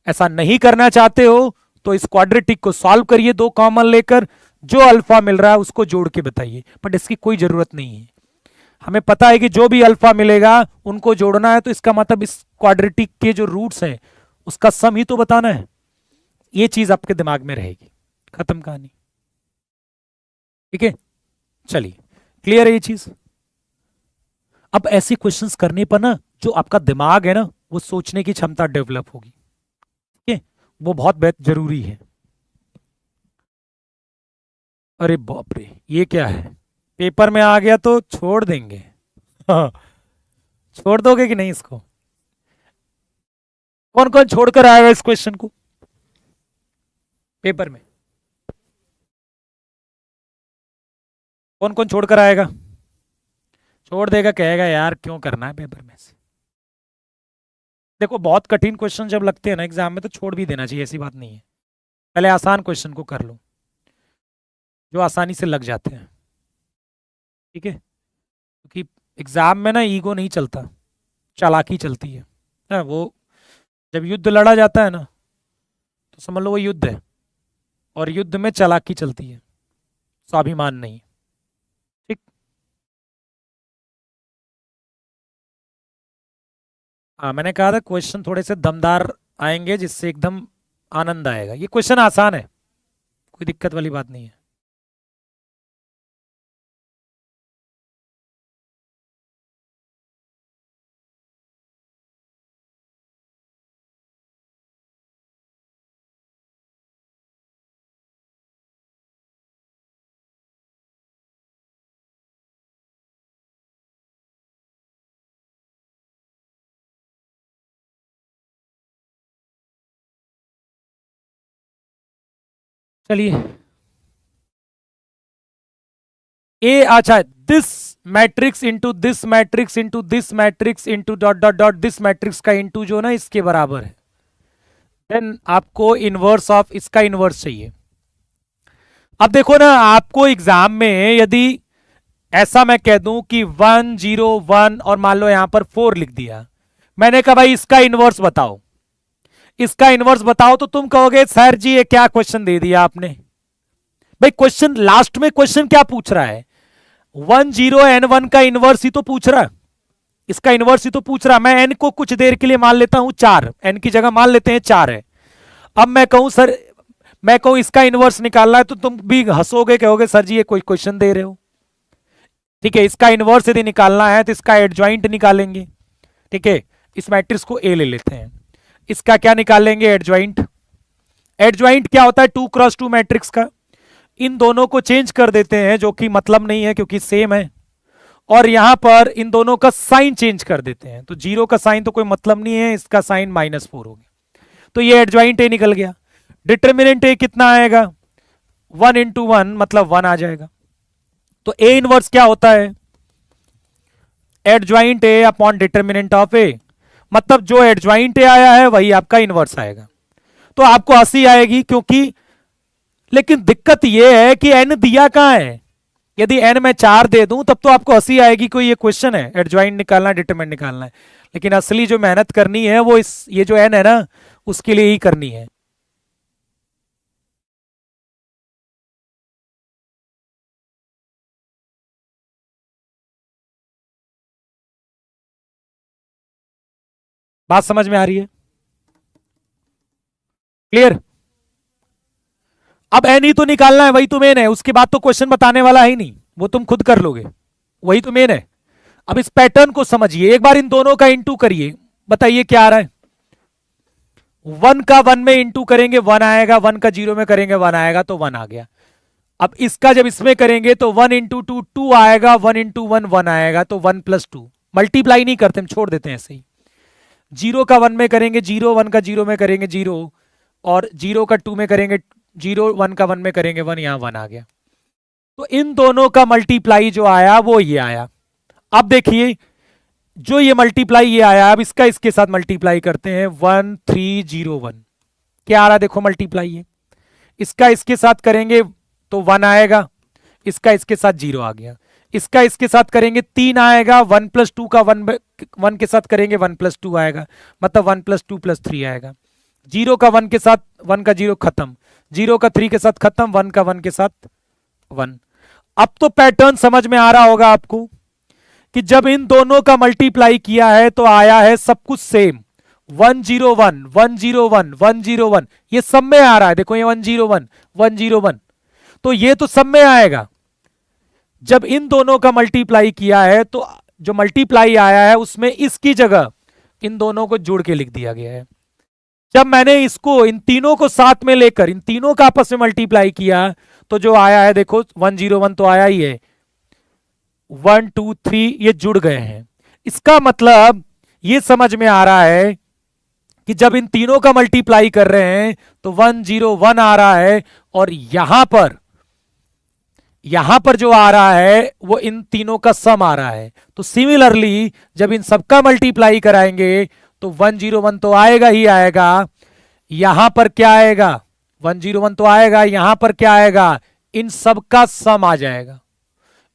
ऐसा नहीं करना चाहते हो तो इस क्वाड्रेटिक को सॉल्व करिए, दो कॉमन लेकर, जो अल्फा मिल रहा है उसको जोड़ के बताइए, बट इसकी कोई जरूरत नहीं है। हमें पता है कि जो भी अल्फा मिलेगा उनको जोड़ना है, तो इसका मतलब इस क्वाड्रेटिक के जो रूट्स हैं उसका सम ही तो बताना है। ये चीज आपके दिमाग में रहेगी, खत्म कहानी। ठीक है, चलिए क्लियर है ये चीज। अब ऐसे क्वेश्चंस करने पर ना जो आपका दिमाग है ना वो सोचने की क्षमता डेवलप होगी। ठीक है, वो बहुत जरूरी है। अरे बाप रे, ये क्या है, पेपर में आ गया तो छोड़ देंगे। हाँ, छोड़ दोगे कि नहीं इसको? कौन कौन छोड़कर आएगा इस क्वेश्चन को पेपर में? कौन कौन छोड़कर आएगा? छोड़ देगा, कहेगा यार क्यों करना है पेपर में से। देखो बहुत कठिन क्वेश्चन जब लगते हैं ना एग्जाम में तो छोड़ भी देना चाहिए, ऐसी बात नहीं है। पहले आसान क्वेश्चन को कर लो जो आसानी से लग जाते हैं। ठीक है, क्योंकि एग्जाम में ना ईगो नहीं चलता, चालाकी चलती है ना। वो जब युद्ध लड़ा जाता है ना तो समझ लो वो युद्ध है, और युद्ध में चालाकी चलती है, स्वाभिमान नहीं। ठीक, हाँ मैंने कहा था क्वेश्चन थोड़े से दमदार आएंगे जिससे एकदम आनंद आएगा। ये क्वेश्चन आसान है, कोई दिक्कत वाली बात नहीं है। चलिए ए, अच्छा, this matrix into this matrix into this matrix into dot dot dot this matrix का इंटू जो ना इसके बराबर है, देन आपको इनवर्स ऑफ इसका इनवर्स चाहिए। अब देखो ना आपको एग्जाम में यदि ऐसा मैं कह दूं कि 1 0 1 और मान लो यहां पर 4 लिख दिया, मैंने कहा भाई इसका इनवर्स बताओ, इसका इनवर्स बताओ, तो तुम कहोगे सर जी ये क्या क्वेश्चन दे दिया आपने। भाई क्वेश्चन लास्ट में क्वेश्चन क्या पूछ रहा है, 1 0 n1 का इनवर्स ही तो पूछ रहा, इसका इनवर्स ही तो पूछ रहा। मैं n को कुछ देर के लिए मान लेता हूं 4, n की जगह मान लेते हैं 4 है। अब मैं कहूं सर, मैं कहूं इसका इनवर्स निकालना है, तो तुम भी हंसोगे, कहोगे सर जी ये कोई क्वेश्चन दे रहे हो। ठीक है, इसका इनवर्स यदि निकालना है तो इसका एडजॉइंट निकालेंगे। ठीक है, इस मैट्रिक्स को ए ले लेते हैं, इसका क्या निकालेंगे, एडजॉइंट। एडजॉइंट क्या होता है, 2x2 मैट्रिक्स का। इन दोनों को चेंज कर देते हैं, जो कि मतलब नहीं है क्योंकि सेम है, और यहां पर इन दोनों का साइन चेंज कर देते हैं, तो 0 का साइन तो कोई मतलब नहीं है, इसका साइन -4 हो गया, तो ये एडजॉइंट ए निकल गया। डिटर्मिनेंट ए कितना आएगा, 1 × 1 मतलब 1 आ जाएगा। तो ए इनवर्स क्या होता है, adjoint A upon determinant of A, मतलब जो एडजॉइंट ए आया है वही आपका इनवर्स आएगा। तो आपको हंसी आएगी क्योंकि, लेकिन दिक्कत यह है कि एन दिया कहां है। यदि एन मैं 4 दे दूं तब तो आपको हंसी आएगी, कोई ये क्वेश्चन है एडजॉइंट निकालना है, डिटरमिनेंट निकालना है, लेकिन असली जो मेहनत करनी है वो इस ये जो एन है ना उसके लिए ही करनी है। बात समझ में आ रही है, क्लियर? अब एन ही तो निकालना है, वही तो मेन है, उसके बाद तो क्वेश्चन बताने वाला है ही नहीं, वो तुम खुद कर लोगे, वही तो मेन है। अब इस पैटर्न को समझिए, एक बार इन दोनों का इंटू करिए, बताइए क्या आ रहा है। 1 का 1 में इंटू करेंगे 1 आएगा, 1 का 0 में करेंगे 1 आएगा, तो 1 आ गया। अब इसका जब इसमें करेंगे तो 1 × 2 2 आएगा, 1 × 1 1 आएगा, तो 1 + 2, मल्टीप्लाई नहीं करते हम, छोड़ देते हैं ऐसे ही। 0 का 1 में करेंगे 0, 1 का 0 में करेंगे 0, और 0 का 2 में करेंगे 0, 1 का 1 में करेंगे 1, यहां 1 आ गया। तो इन दोनों का मल्टीप्लाई जो आया वो ये आया। अब देखिए जो ये मल्टीप्लाई ये आया, अब इसका इसके साथ मल्टीप्लाई करते हैं, 1 3 0 1, क्या आ रहा देखो मल्टीप्लाई, ये इसका इसके साथ करेंगे तो 1 आएगा, इसका इसके साथ 0 आ गया, इसका इसके साथ करेंगे 3 आएगा, 1+2 का 1 के साथ करेंगे 1+2 आएगा, मतलब 1+2+3 आएगा। 0 का 1 के साथ 1 का 0 खत्म, 0 का 3 के साथ खत्म, 1 का 1 के साथ 1। अब तो पैटर्न समझ में आ रहा होगा आपको कि जब इन दोनों का मल्टीप्लाई किया है तो आया है सब कुछ सेम, 101 101 101, ये सब में आ रहा है। देखो ये 101 101, तो ये तो सब में आएगा। जब इन दोनों का मल्टीप्लाई किया है तो जो मल्टीप्लाई आया है उसमें इसकी जगह इन दोनों को जोड़ के लिख दिया गया है। जब मैंने इसको इन तीनों को साथ में लेकर इन तीनों का आपस में मल्टीप्लाई किया तो जो आया है देखो 101 तो आया ही है, 1 2 3 ये जुड़ गए हैं। इसका मतलब ये समझ में आ रहा है कि जब इन तीनों का मल्टीप्लाई कर रहे हैं तो 101 आ रहा है, और यहां पर जो आ रहा है वो इन तीनों का सम आ रहा है। तो सिमिलरली जब इन सबका मल्टीप्लाई कराएंगे तो 101 तो आएगा ही आएगा, यहां पर क्या आएगा 101 तो आएगा, यहां पर क्या आएगा इन सबका सम आ जाएगा,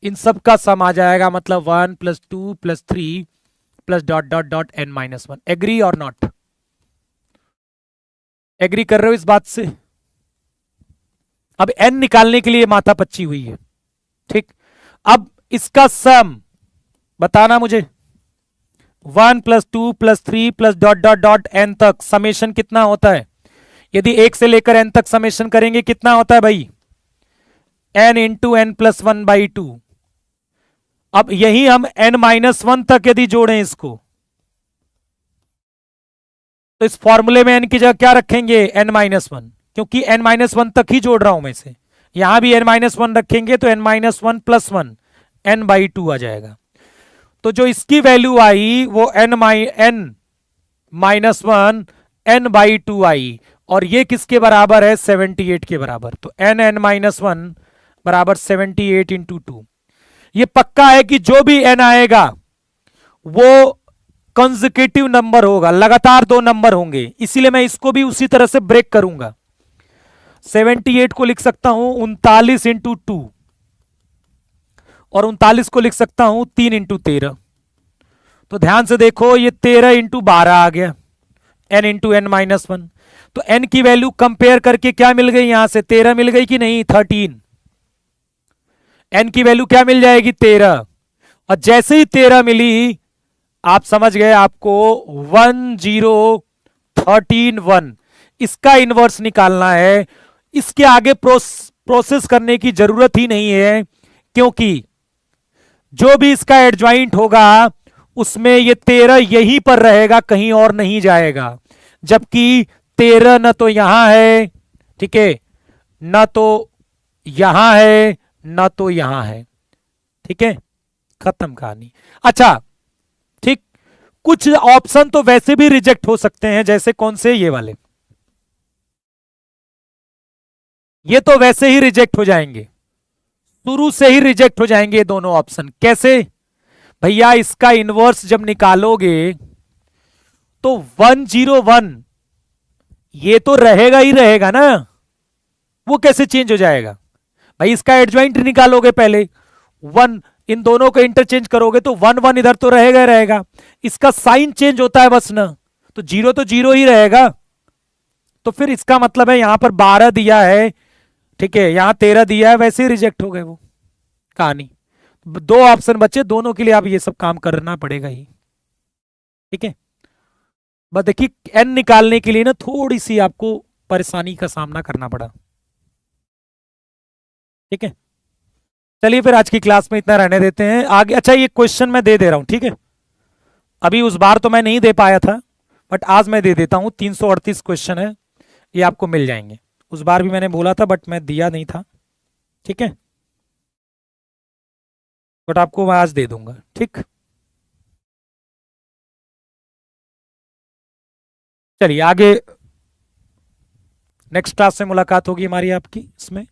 इन सबका सम आ जाएगा, मतलब 1 + 2 + 3 plus dot dot dot n-1। Agree or not? Agree कर रहे हो इस बात से? अब n निकालने के लिए माथा पच्ची हुई है, ठीक। अब इसका सम बताना मुझे, 1 + 2 + 3 plus dot dot dot n तक समेशन कितना होता है? यदि 1 से लेकर n तक समेशन करेंगे कितना होता है भाई? n × n + 1/2। अब यही हम n-1 तक यदि जोड़ें इसको, तो इस फॉर्मूले में n की जगह क्या रखेंगे? n-1, क्योंकि n-1 तक ही जोड़ रहा हूं मैं इसे। यहां भी n-1 रखेंगे तो n-1 + 1 n/2 आ जाएगा। तो जो इसकी वैल्यू आई वो n-1 n/2 आई, और ये किसके बराबर है? 78 के बराबर। तो n-1 बराबर 78 × 2। ये पक्का है कि जो भी n आएगा वो कंसेक्यूटिव नंबर होगा, लगातार 2 नंबर होंगे, इसीलिए मैं इसको भी उसी तरह से ब्रेक करूंगा। 78 को लिख सकता हूं 39 × 2, और 39 को लिख सकता हूं 3 × 13। तो ध्यान से देखो ये 13 × 12 आ गया, n × n-1। तो n की वैल्यू कंपेयर करके क्या मिल गई? यहां से 13 मिल गई कि नहीं? 13। n की वैल्यू क्या मिल जाएगी? 13। और जैसे ही 13 मिली आप समझ गए, आपको 1 0 13 1 इसका इनवर्स निकालना है। इसके आगे प्रोसेस करने की जरूरत ही नहीं है, क्योंकि जो भी इसका एडजॉइंट होगा उसमें ये 13 यहीं पर रहेगा, कहीं और नहीं जाएगा। जबकि 13 न तो यहां है, ठीक है, न तो यहां है, न तो यहां है, ठीक है, खत्म कहानी। अच्छा ठीक, कुछ ऑप्शन तो वैसे भी रिजेक्ट हो सकते हैं, जैसे कौन से? ये वाले, ये तो वैसे ही रिजेक्ट हो जाएंगे, शुरू से ही रिजेक्ट हो जाएंगे ये दोनों ऑप्शन। कैसे भैया? इसका इनवर्स जब निकालोगे तो 101 ये तो रहेगा ही रहेगा ना, वो कैसे चेंज हो जाएगा भाई? इसका एडजॉइंट निकालोगे पहले, 1 इन दोनों को इंटरचेंज करोगे तो 1 1 इधर तो रहेगा ही रहेगा, इसका साइन चेंज होता है बस ना, तो 0 तो 0 ही रहेगा। तो फिर इसका मतलब है यहां पर 12 दिया है, ठीक है, यहां 13 दिया है, वैसे ही रिजेक्ट हो गए वो कहानी। 2 ऑप्शन बचे, दोनों के लिए आप ये सब काम करना पड़ेगा ही, ठीक है। बस देखिए n निकालने के लिए ना थोड़ी सी आपको परेशानी का सामना करना पड़ा, ठीक है। चलिए फिर आज की क्लास में इतना रहने देते हैं, आगे अच्छा ये क्वेश्चन मैं दे रहा हूं, ठीक है। अभी उस बार तो मैं नहीं दे पाया था, बट आज मैं दे देता हूं। 338 क्वेश्चन है, ये आपको मिल जाएंगे। उस बार भी मैंने बोला था बट मैं दिया नहीं था, ठीक है, बट आपको मैं आज दे दूंगा, ठीक। चलिए आगे नेक्स्ट क्लास में मुलाकात होगी हमारी आपकी इसमें,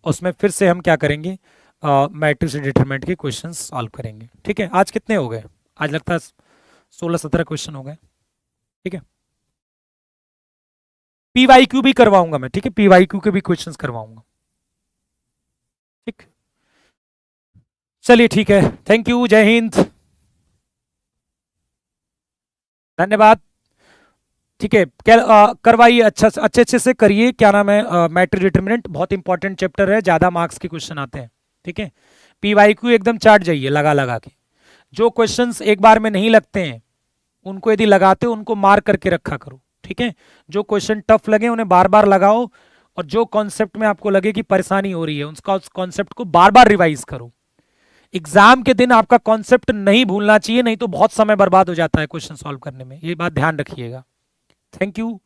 उसमें फिर से हम क्या करेंगे, मैट्रिक्स डिटरमिनेंट के क्वेश्चन सॉल्व करेंगे, ठीक है। आज कितने हो गए? आज लगता है 16-17 क्वेश्चन हो गए, ठीक है। PYQ भी करवाऊंगा मैं, ठीक है, PYQ के भी क्वेश्चंस करवाऊंगा, ठीक। चलिए ठीक है, थैंक यू, जय हिंद, धन्यवाद। ठीक है, करवाइए, अच्छे से करिए। क्या नाम है, मैट्रिक्स डिटरमिनेंट बहुत इंपॉर्टेंट चैप्टर है, ज्यादा मार्क्स के क्वेश्चन आते हैं। ठीक है, पीवाईक्यू एकदम चाट जाइए लगा लगा के। जो क्वेश्चंस एक बार में नहीं लगते हैं उनको यदि लगाते हो उनको मार्क करके रखा करो। ठीक है, जो क्वेश्चन टफ लगे उन्हें बार बार लगाओ, और जो कॉन्सेप्ट में आपको लगे कि परेशानी हो रही है उस कॉन्सेप्ट को बार बार रिवाइज करो। एग्जाम के दिन आपका कॉन्सेप्ट नहीं भूलना चाहिए, नहीं तो बहुत समय बर्बाद हो जाता है क्वेश्चन सॉल्व करने में, ये बात ध्यान रखिएगा। Thank you.